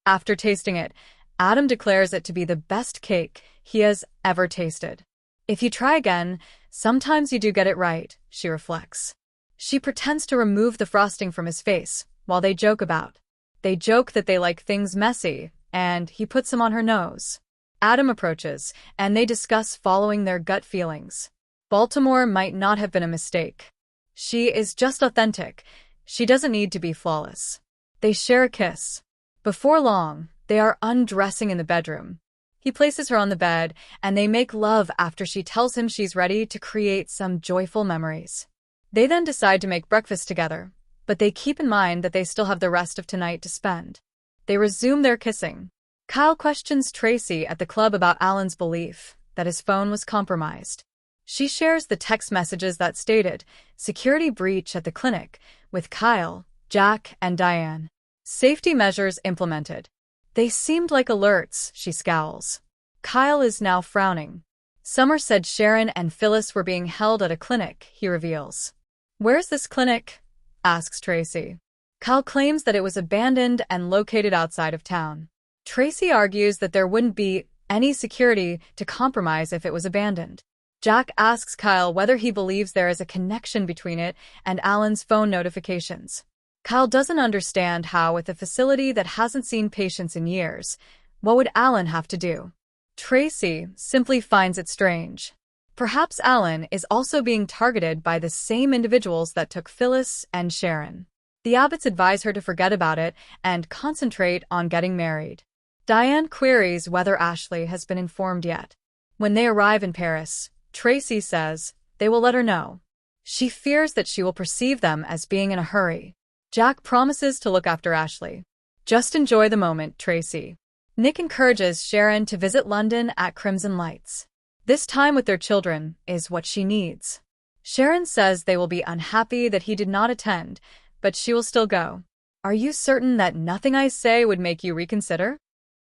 After tasting it, Adam declares it to be the best cake he has ever tasted. If you try again, sometimes you do get it right, she reflects. She pretends to remove the frosting from his face, while they joke about. They joke that they like things messy, and he puts them on her nose. Adam approaches, and they discuss following their gut feelings. Baltimore might not have been a mistake. She is just authentic. She doesn't need to be flawless. They share a kiss. Before long, they are undressing in the bedroom. He places her on the bed, and they make love after she tells him she's ready to create some joyful memories. They then decide to make breakfast together, but they keep in mind that they still have the rest of tonight to spend. They resume their kissing. Kyle questions Tracy at the club about Alan's belief that his phone was compromised. She shares the text messages that stated, "Security breach at the clinic," with Kyle, Jack, and Diane. Safety measures implemented. They seemed like alerts, she scowls. Kyle is now frowning. Summer said Sharon and Phyllis were being held at a clinic, he reveals. "Where's this clinic?" asks Tracy. Kyle claims that it was abandoned and located outside of town. Tracy argues that there wouldn't be any security to compromise if it was abandoned. Jack asks Kyle whether he believes there is a connection between it and Alan's phone notifications. Kyle doesn't understand how, with a facility that hasn't seen patients in years, what would Alan have to do? Tracy simply finds it strange. Perhaps Alan is also being targeted by the same individuals that took Phyllis and Sharon. The Abbotts advise her to forget about it and concentrate on getting married. Diane queries whether Ashley has been informed yet. When they arrive in Paris, Tracy says they will let her know. She fears that she will perceive them as being in a hurry. Jack promises to look after Ashley. "Just enjoy the moment, Tracy." Nick encourages Sharon to visit London at Crimson Lights. This time with their children is what she needs. Sharon says they will be unhappy that he did not attend, but she will still go. "Are you certain that nothing I say would make you reconsider?"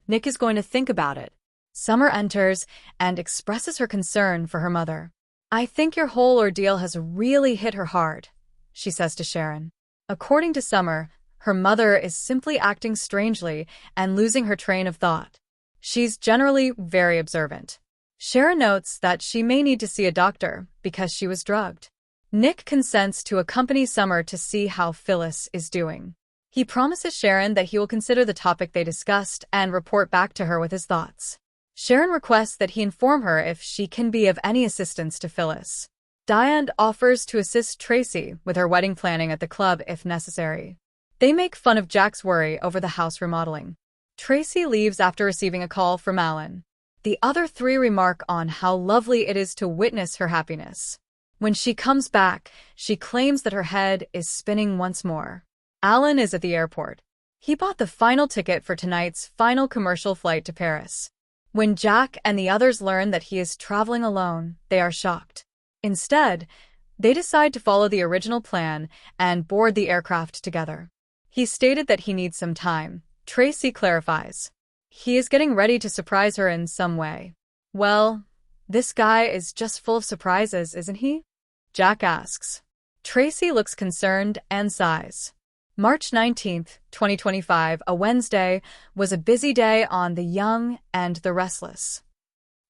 Nick is going to think about it. Summer enters and expresses her concern for her mother. "I think your whole ordeal has really hit her hard," she says to Sharon. According to Summer, her mother is simply acting strangely and losing her train of thought. She's generally very observant. Sharon notes that she may need to see a doctor because she was drugged. Nick consents to accompany Summer to see how Phyllis is doing. He promises Sharon that he will consider the topic they discussed and report back to her with his thoughts. Sharon requests that he inform her if she can be of any assistance to Phyllis. Diane offers to assist Tracy with her wedding planning at the club if necessary. They make fun of Jack's worry over the house remodeling. Tracy leaves after receiving a call from Alan. The other three remark on how lovely it is to witness her happiness. When she comes back, she claims that her head is spinning once more. Alan is at the airport. He bought the final ticket for tonight's final commercial flight to Paris. When Jack and the others learn that he is traveling alone, they are shocked. Instead, they decide to follow the original plan and board the aircraft together. He stated that he needs some time. Tracy clarifies. He is getting ready to surprise her in some way. "Well, this guy is just full of surprises, isn't he?" Jack asks. Tracy looks concerned and sighs. March 19th, 2025, a Wednesday, was a busy day on The Young and the Restless.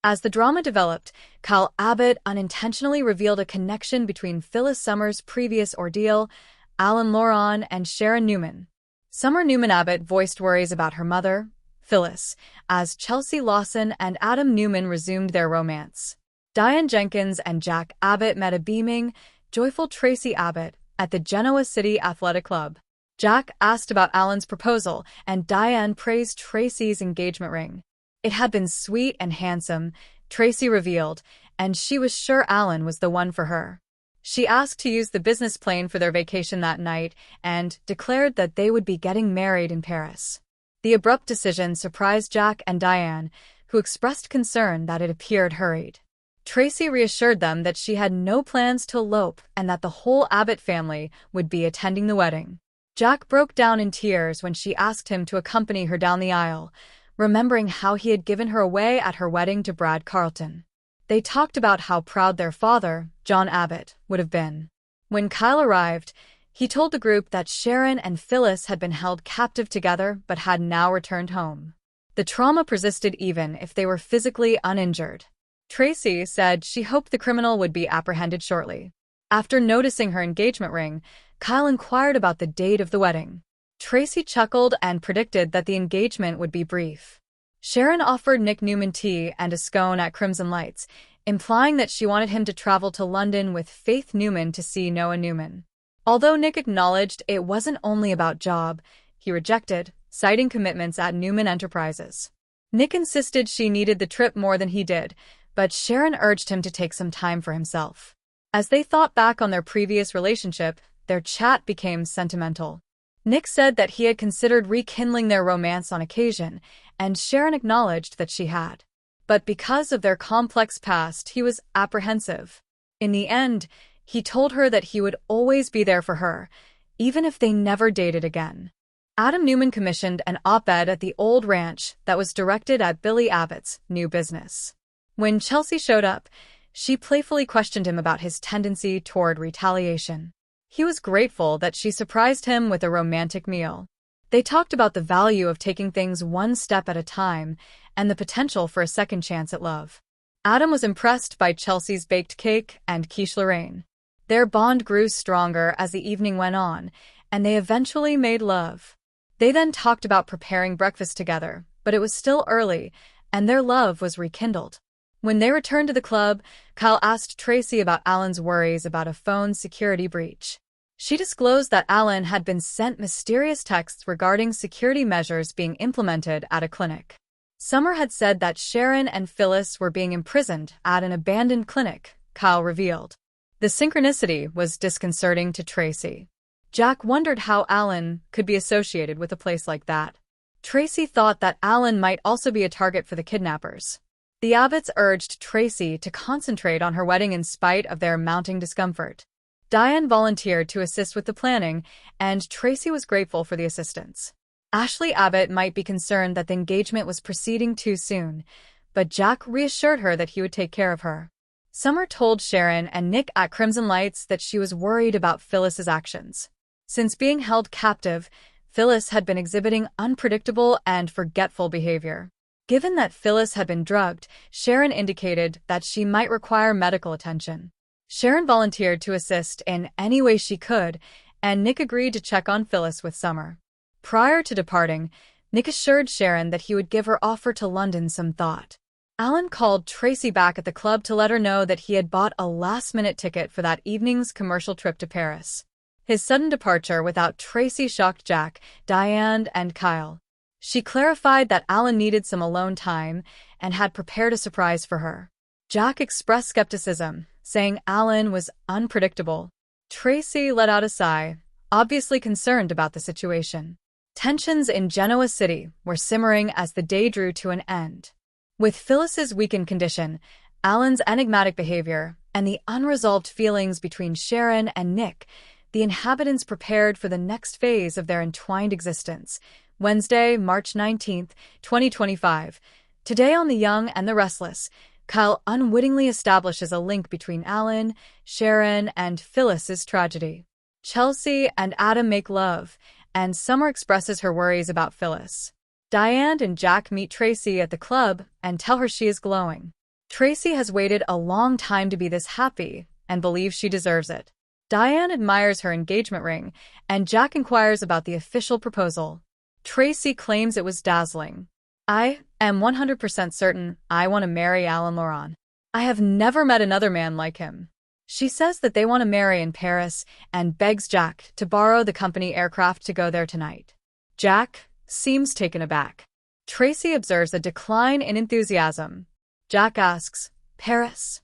As the drama developed, Kyle Abbott unintentionally revealed a connection between Phyllis Summers' previous ordeal, Alan Loron, and Sharon Newman. Summer Newman Abbott voiced worries about her mother, Phyllis, as Chelsea Lawson and Adam Newman resumed their romance. Diane Jenkins and Jack Abbott met a beaming, joyful Tracy Abbott at the Genoa City Athletic Club. Jack asked about Alan's proposal, and Diane praised Tracy's engagement ring. It had been sweet and handsome, Tracy revealed, and she was sure Alan was the one for her. She asked to use the business plane for their vacation that night and declared that they would be getting married in Paris. The abrupt decision surprised Jack and Diane, who expressed concern that it appeared hurried. Tracy reassured them that she had no plans to elope and that the whole Abbott family would be attending the wedding. Jack broke down in tears when she asked him to accompany her down the aisle, remembering how he had given her away at her wedding to Brad Carlton. They talked about how proud their father, John Abbott, would have been. When Kyle arrived, he told the group that Sharon and Phyllis had been held captive together but had now returned home. The trauma persisted even if they were physically uninjured. Tracy said she hoped the criminal would be apprehended shortly. After noticing her engagement ring, Kyle inquired about the date of the wedding. Tracy chuckled and predicted that the engagement would be brief. Sharon offered Nick Newman tea and a scone at Crimson Lights, implying that she wanted him to travel to London with Faith Newman to see Noah Newman. Although Nick acknowledged it wasn't only about job, he rejected, citing commitments at Newman Enterprises. Nick insisted she needed the trip more than he did, but Sharon urged him to take some time for himself. As they thought back on their previous relationship, their chat became sentimental. Nick said that he had considered rekindling their romance on occasion, and Sharon acknowledged that she had. But because of their complex past, he was apprehensive. In the end, he told her that he would always be there for her, even if they never dated again. Adam Newman commissioned an op-ed at the old ranch that was directed at Billy Abbott's new business. When Chelsea showed up, she playfully questioned him about his tendency toward retaliation. He was grateful that she surprised him with a romantic meal. They talked about the value of taking things one step at a time and the potential for a second chance at love. Adam was impressed by Chelsea's baked cake and quiche Lorraine. Their bond grew stronger as the evening went on, and they eventually made love. They then talked about preparing breakfast together, but it was still early, and their love was rekindled. When they returned to the club, Kyle asked Tracy about Alan's worries about a phone security breach. She disclosed that Alan had been sent mysterious texts regarding security measures being implemented at a clinic. Summer had said that Sharon and Phyllis were being imprisoned at an abandoned clinic, Kyle revealed. The synchronicity was disconcerting to Tracy. Jack wondered how Alan could be associated with a place like that. Tracy thought that Alan might also be a target for the kidnappers. The Abbotts urged Tracy to concentrate on her wedding in spite of their mounting discomfort. Diane volunteered to assist with the planning, and Tracy was grateful for the assistance. Ashley Abbott might be concerned that the engagement was proceeding too soon, but Jack reassured her that he would take care of her. Summer told Sharon and Nick at Crimson Lights that she was worried about Phyllis's actions. Since being held captive, Phyllis had been exhibiting unpredictable and forgetful behavior. Given that Phyllis had been drugged, Sharon indicated that she might require medical attention. Sharon volunteered to assist in any way she could, and Nick agreed to check on Phyllis with Summer. Prior to departing, Nick assured Sharon that he would give her offer to London some thought. Alan called Tracy back at the club to let her know that he had bought a last-minute ticket for that evening's commercial trip to Paris. His sudden departure without Tracy shocked Jack, Diane, and Kyle. She clarified that Alan needed some alone time and had prepared a surprise for her. Jack expressed skepticism, saying Alan was unpredictable. Tracy let out a sigh, obviously concerned about the situation. Tensions in Genoa City were simmering as the day drew to an end. With Phyllis's weakened condition, Alan's enigmatic behavior, and the unresolved feelings between Sharon and Nick, the inhabitants prepared for the next phase of their entwined existence. Wednesday, March 19, 2025. Today on The Young and the Restless, Kyle unwittingly establishes a link between Alan, Sharon, and Phyllis's tragedy. Chelsea and Adam make love, and Summer expresses her worries about Phyllis. Diane and Jack meet Tracy at the club and tell her she is glowing. Tracy has waited a long time to be this happy and believes she deserves it. Diane admires her engagement ring, and Jack inquires about the official proposal. Tracy claims it was dazzling. I am 100% certain I want to marry Alan Laurent. I have never met another man like him. She says that they want to marry in Paris and begs Jack to borrow the company aircraft to go there tonight. Jack seems taken aback. Tracy observes a decline in enthusiasm. Jack asks, "Paris?"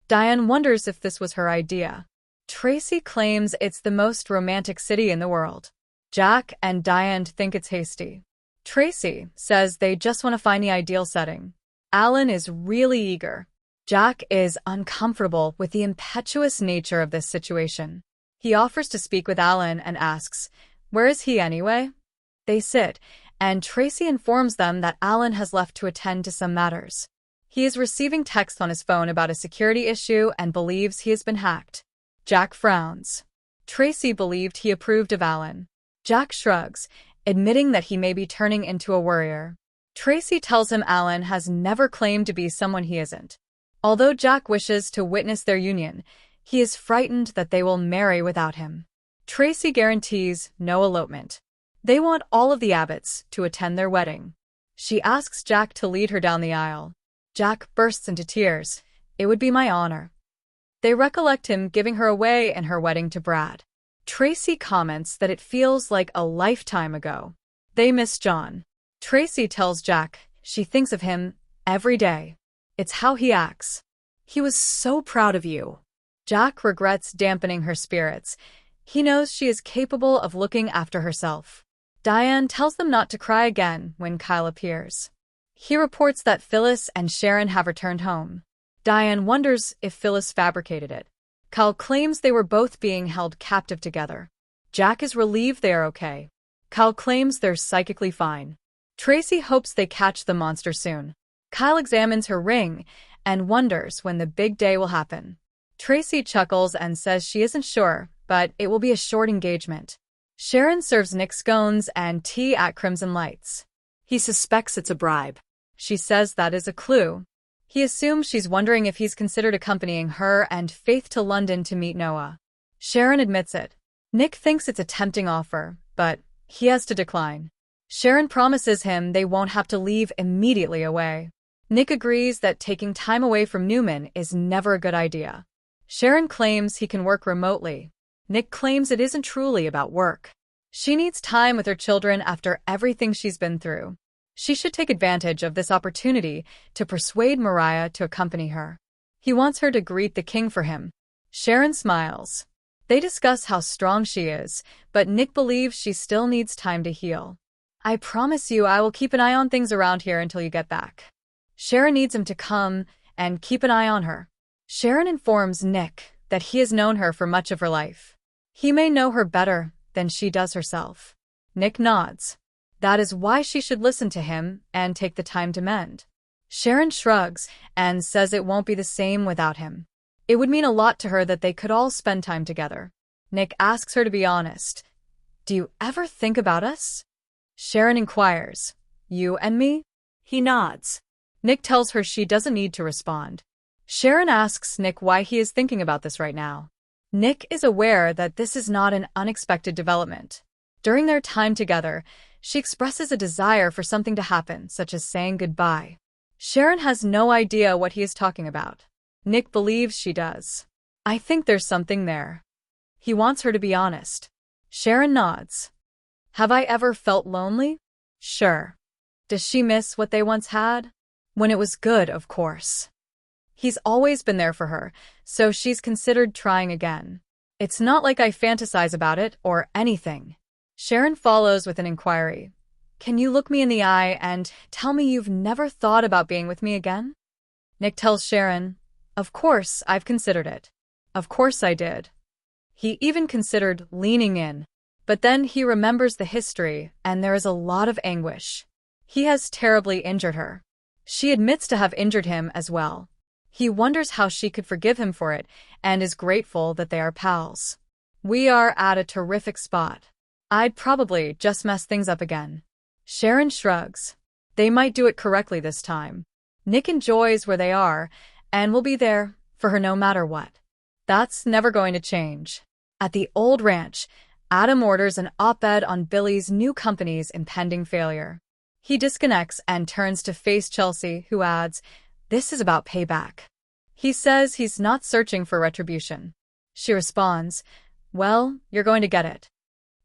Diane wonders if this was her idea. Tracy claims it's the most romantic city in the world. Jack and Diane think it's hasty. Tracy says they just want to find the ideal setting. Alan is really eager. Jack is uncomfortable with the impetuous nature of this situation. He offers to speak with Alan and asks, "Where is he anyway?" They sit, and Tracy informs them that Alan has left to attend to some matters. He is receiving texts on his phone about a security issue and believes he has been hacked. Jack frowns. Tracy believed he approved of Alan. Jack shrugs, admitting that he may be turning into a worrier. Tracy tells him Alan has never claimed to be someone he isn't. Although Jack wishes to witness their union, he is frightened that they will marry without him. Tracy guarantees no elopement. They want all of the Abbotts to attend their wedding. She asks Jack to lead her down the aisle. Jack bursts into tears. "It would be my honor." They recollect him giving her away in her wedding to Brad. Tracy comments that it feels like a lifetime ago. They miss John. Tracy tells Jack she thinks of him every day. It's how he acts. "He was so proud of you." Jack regrets dampening her spirits. He knows she is capable of looking after herself. Diane tells them not to cry again when Kyle appears. He reports that Phyllis and Sharon have returned home. Diane wonders if Phyllis fabricated it. Kyle claims they were both being held captive together. Jack is relieved they are okay. Kyle claims they're psychically fine. Tracy hopes they catch the monster soon. Kyle examines her ring and wonders when the big day will happen. Tracy chuckles and says she isn't sure, but it will be a short engagement. Sharon serves Nick scones and tea at Crimson Lights. He suspects it's a bribe. She says that is a clue. He assumes she's wondering if he's considered accompanying her and Faith to London to meet Noah. Sharon admits it. Nick thinks it's a tempting offer, but he has to decline. Sharon promises him they won't have to leave immediately away. Nick agrees that taking time away from Newman is never a good idea. Sharon claims he can work remotely. Nick claims it isn't truly about work. She needs time with her children after everything she's been through. She should take advantage of this opportunity to persuade Mariah to accompany her. He wants her to greet the king for him. Sharon smiles. They discuss how strong she is, but Nick believes she still needs time to heal. I promise you I will keep an eye on things around here until you get back. Sharon needs him to come and keep an eye on her. Sharon informs Nick that he has known her for much of her life. He may know her better than she does herself. Nick nods. That is why she should listen to him and take the time to mend. Sharon shrugs and says it won't be the same without him. It would mean a lot to her that they could all spend time together. Nick asks her to be honest. Do you ever think about us? Sharon inquires. You and me? He nods. Nick tells her she doesn't need to respond. Sharon asks Nick why he is thinking about this right now. Nick is aware that this is not an unexpected development. During their time together, she expresses a desire for something to happen, such as saying goodbye. Sharon has no idea what he is talking about. Nick believes she does. I think there's something there. He wants her to be honest. Sharon nods. Have I ever felt lonely? Sure. Does she miss what they once had? When it was good, of course. He's always been there for her, so she's considered trying again. It's not like I fantasize about it or anything. Sharon follows with an inquiry. Can you look me in the eye and tell me you've never thought about being with me again? Nick tells Sharon, of course, I've considered it. Of course I did. He even considered leaning in. But then he remembers the history, and there is a lot of anguish. He has terribly injured her. She admits to have injured him as well. He wonders how she could forgive him for it, and is grateful that they are pals. We are at a terrific spot. I'd probably just mess things up again. Sharon shrugs. They might do it correctly this time. Nick enjoys where they are, and will be there for her no matter what. That's never going to change. At the old ranch, Adam orders an op-ed on Billy's new company's impending failure. He disconnects and turns to face Chelsea, who adds, "This is about payback." He says he's not searching for retribution. She responds, "Well, you're going to get it."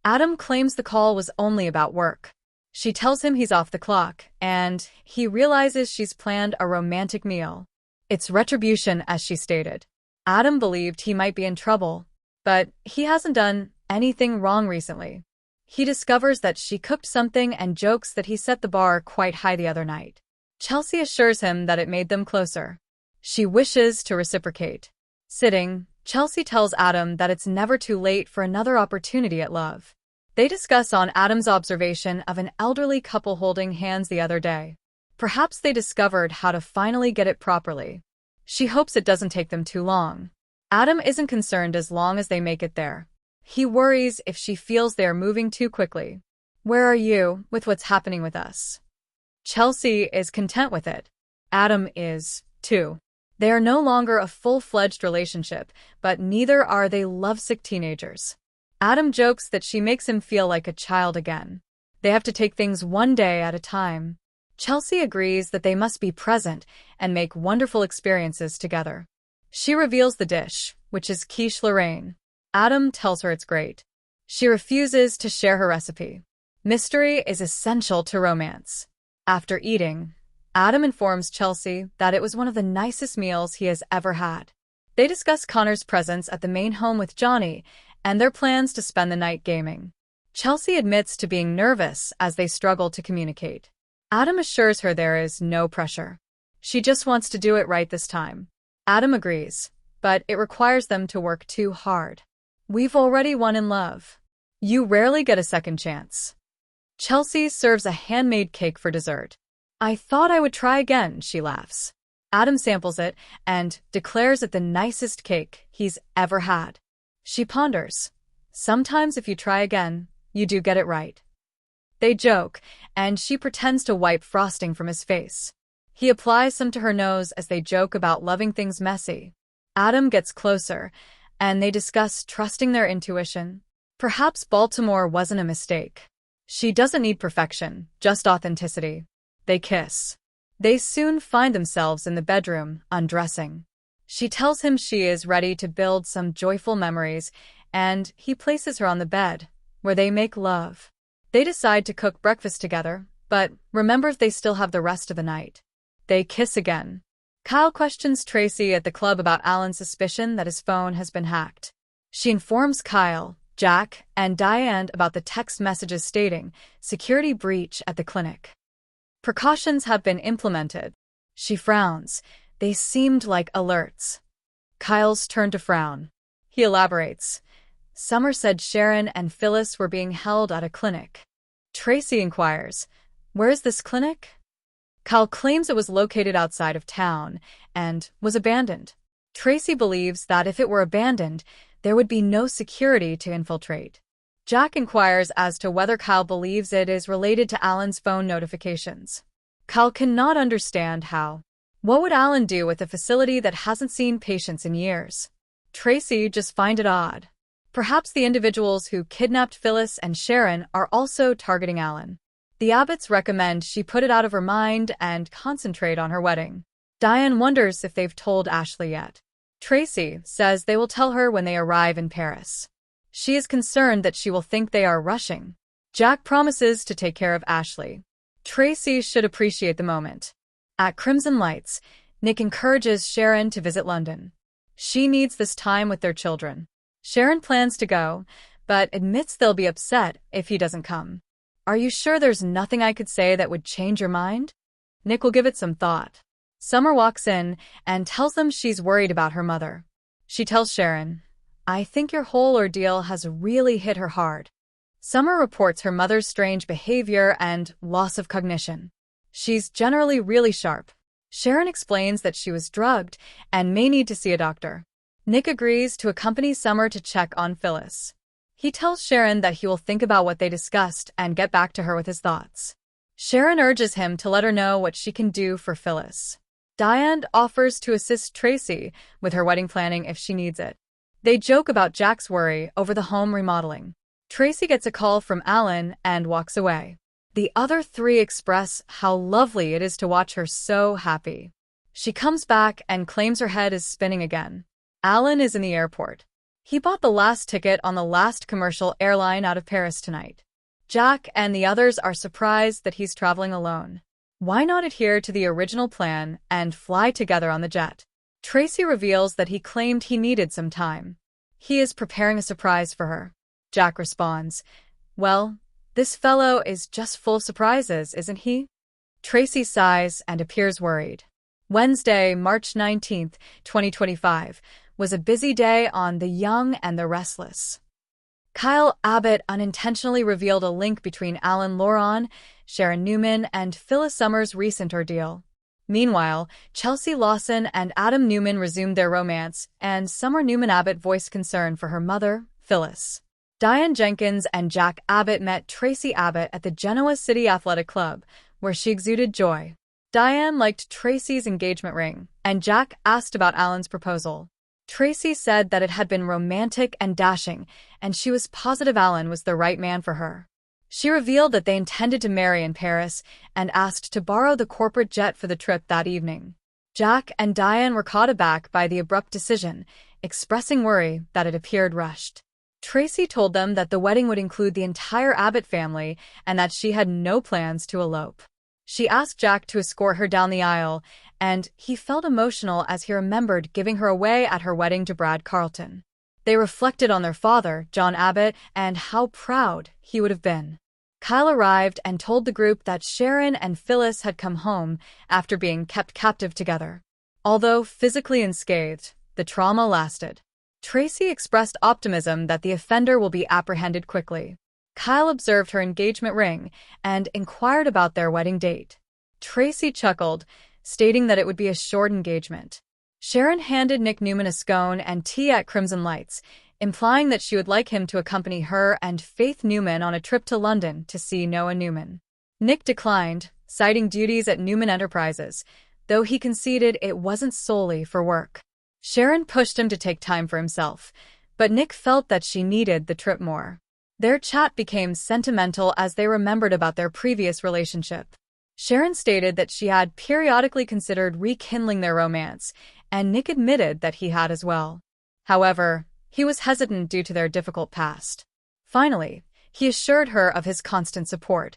Adam claims the call was only about work. She tells him he's off the clock, and he realizes she's planned a romantic meal. It's retribution, as she stated. Adam believed he might be in trouble, but he hasn't done anything wrong recently. He discovers that she cooked something and jokes that he set the bar quite high the other night. Chelsea assures him that it made them closer. She wishes to reciprocate. Sitting, Chelsea tells Adam that it's never too late for another opportunity at love. They discuss on Adam's observation of an elderly couple holding hands the other day. Perhaps they discovered how to finally get it properly. She hopes it doesn't take them too long. Adam isn't concerned as long as they make it there. He worries if she feels they are moving too quickly. Where are you with what's happening with us? Chelsea is content with it. Adam is, too. They are no longer a full-fledged relationship, but neither are they lovesick teenagers. Adam jokes that she makes him feel like a child again. They have to take things one day at a time. Chelsea agrees that they must be present and make wonderful experiences together. She reveals the dish, which is quiche Lorraine. Adam tells her it's great. She refuses to share her recipe. Mystery is essential to romance. After eating, Adam informs Chelsea that it was one of the nicest meals he has ever had. They discuss Connor's presence at the main home with Johnny and their plans to spend the night gaming. Chelsea admits to being nervous as they struggle to communicate. Adam assures her there is no pressure. She just wants to do it right this time. Adam agrees, but it requires them to work too hard. We've already won in love. You rarely get a second chance. Chelsea serves a handmade cake for dessert. I thought I would try again, she laughs. Adam samples it and declares it the nicest cake he's ever had. She ponders. Sometimes if you try again, you do get it right. They joke, and she pretends to wipe frosting from his face. He applies some to her nose as they joke about loving things messy. Adam gets closer, and they discuss trusting their intuition. Perhaps Baltimore wasn't a mistake. She doesn't need perfection, just authenticity. They kiss. They soon find themselves in the bedroom, undressing. She tells him she is ready to build some joyful memories, and he places her on the bed, where they make love. They decide to cook breakfast together, but remembers they still have the rest of the night. They kiss again. Kyle questions Tracy at the club about Alan's suspicion that his phone has been hacked. She informs Kyle, Jack, and Diane about the text messages stating, "Security breach at the clinic." Precautions have been implemented. She frowns. They seemed like alerts. Kyle's turn to frown. He elaborates. Summer said Sharon and Phyllis were being held at a clinic. Tracy inquires, "Where is this clinic?" Kyle claims it was located outside of town and was abandoned. Tracy believes that if it were abandoned, there would be no security to infiltrate. Jack inquires as to whether Kyle believes it is related to Alan's phone notifications. Kyle cannot understand how. What would Alan do with a facility that hasn't seen patients in years? Tracy just finds it odd. Perhaps the individuals who kidnapped Phyllis and Sharon are also targeting Alan. The Abbotts recommend she put it out of her mind and concentrate on her wedding. Diane wonders if they've told Ashley yet. Tracy says they will tell her when they arrive in Paris. She is concerned that she will think they are rushing. Jack promises to take care of Ashley. Tracy should appreciate the moment. At Crimson Lights, Nick encourages Sharon to visit London. She needs this time with their children. Sharon plans to go, but admits they'll be upset if he doesn't come. Are you sure there's nothing I could say that would change your mind? Nick will give it some thought. Summer walks in and tells them she's worried about her mother. She tells Sharon, "I think your whole ordeal has really hit her hard." Summer reports her mother's strange behavior and loss of cognition. She's generally really sharp. Sharon explains that she was drugged and may need to see a doctor. Nick agrees to accompany Summer to check on Phyllis. He tells Sharon that he will think about what they discussed and get back to her with his thoughts. Sharon urges him to let her know what she can do for Phyllis. Diane offers to assist Tracy with her wedding planning if she needs it. They joke about Jack's worry over the home remodeling. Tracy gets a call from Alan and walks away. The other three express how lovely it is to watch her so happy. She comes back and claims her head is spinning again. Alan is in the airport. He bought the last ticket on the last commercial airline out of Paris tonight. Jack and the others are surprised that he's traveling alone. Why not adhere to the original plan and fly together on the jet? Tracy reveals that he claimed he needed some time. He is preparing a surprise for her. Jack responds, "Well, this fellow is just full of surprises, isn't he?" Tracy sighs and appears worried. Wednesday, March 19th, 2025, was a busy day on The Young and the Restless. Kyle Abbott unintentionally revealed a link between Alan Loron, Sharon Newman, and Phyllis Summers' recent ordeal. Meanwhile, Chelsea Lawson and Adam Newman resumed their romance, and Summer Newman Abbott voiced concern for her mother, Phyllis. Diane Jenkins and Jack Abbott met Tracy Abbott at the Genoa City Athletic Club, where she exuded joy. Diane liked Tracy's engagement ring, and Jack asked about Alan's proposal. Tracy said that it had been romantic and dashing, and she was positive Alan was the right man for her. She revealed that they intended to marry in Paris and asked to borrow the corporate jet for the trip that evening. Jack and Diane were caught aback by the abrupt decision, expressing worry that it appeared rushed. Tracy told them that the wedding would include the entire Abbott family and that she had no plans to elope. She asked Jack to escort her down the aisle, and he felt emotional as he remembered giving her away at her wedding to Brad Carlton. They reflected on their father, John Abbott, and how proud he would have been. Kyle arrived and told the group that Sharon and Phyllis had come home after being kept captive together. Although physically unscathed, the trauma lasted. Tracy expressed optimism that the offender will be apprehended quickly. Kyle observed her engagement ring and inquired about their wedding date. Tracy chuckled, stating that it would be a short engagement. Sharon handed Nick Newman a scone and tea at Crimson Lights, implying that she would like him to accompany her and Faith Newman on a trip to London to see Noah Newman. Nick declined, citing duties at Newman Enterprises, though he conceded it wasn't solely for work. Sharon pushed him to take time for himself, but Nick felt that she needed the trip more. Their chat became sentimental as they remembered about their previous relationship. Sharon stated that she had periodically considered rekindling their romance, and Nick admitted that he had as well. However, he was hesitant due to their difficult past. Finally, he assured her of his constant support,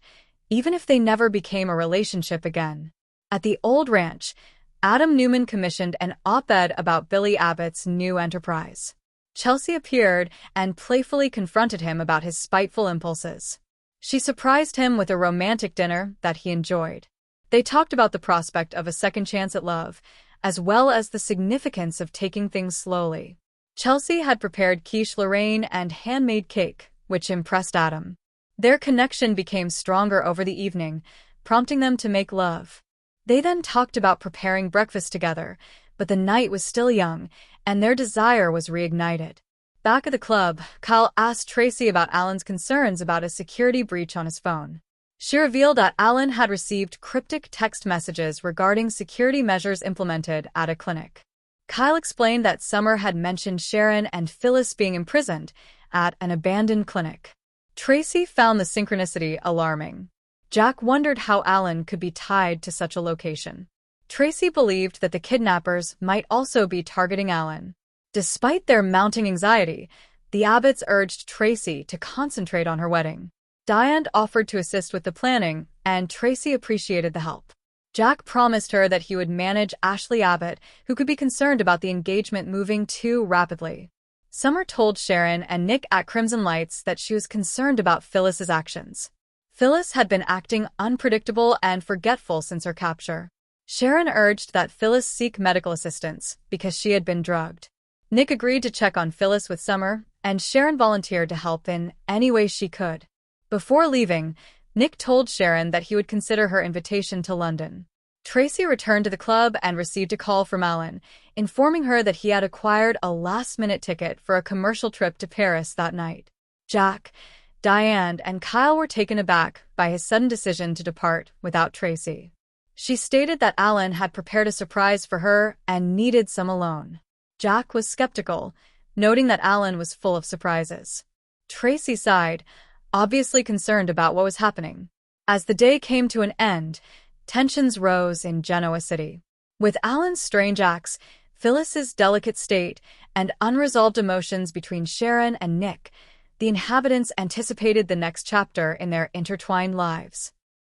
even if they never became a relationship again. At the old ranch, Adam Newman commissioned an op-ed about Billy Abbott's new enterprise. Chelsea appeared and playfully confronted him about his spiteful impulses. She surprised him with a romantic dinner that he enjoyed. They talked about the prospect of a second chance at love, as well as the significance of taking things slowly. Chelsea had prepared quiche Lorraine and handmade cake, which impressed Adam. Their connection became stronger over the evening, prompting them to make love. They then talked about preparing breakfast together, but the night was still young, and their desire was reignited. Back at the club, Kyle asked Tracy about Alan's concerns about a security breach on his phone. She revealed that Alan had received cryptic text messages regarding security measures implemented at a clinic. Kyle explained that Summer had mentioned Sharon and Phyllis being imprisoned at an abandoned clinic. Tracy found the synchronicity alarming. Jack wondered how Alan could be tied to such a location. Tracy believed that the kidnappers might also be targeting Alan. Despite their mounting anxiety, the Abbotts urged Tracy to concentrate on her wedding. Diane offered to assist with the planning, and Tracy appreciated the help. Jack promised her that he would manage Ashley Abbott, who could be concerned about the engagement moving too rapidly. Summer told Sharon and Nick at Crimson Lights that she was concerned about Phyllis's actions. Phyllis had been acting unpredictable and forgetful since her capture. Sharon urged that Phyllis seek medical assistance because she had been drugged. Nick agreed to check on Phyllis with Summer, and Sharon volunteered to help in any way she could. Before leaving, Nick told Sharon that he would consider her invitation to London. Tracy returned to the club and received a call from Alan, informing her that he had acquired a last-minute ticket for a commercial trip to Paris that night. Jack, Diane, and Kyle were taken aback by his sudden decision to depart without Tracy. She stated that Alan had prepared a surprise for her and needed some alone. Jack was skeptical, noting that Alan was full of surprises. Tracy sighed, obviously concerned about what was happening. As the day came to an end, tensions rose in Genoa City. With Alan's strange acts, Phyllis's delicate state, and unresolved emotions between Sharon and Nick, the inhabitants anticipated the next chapter in their intertwined lives.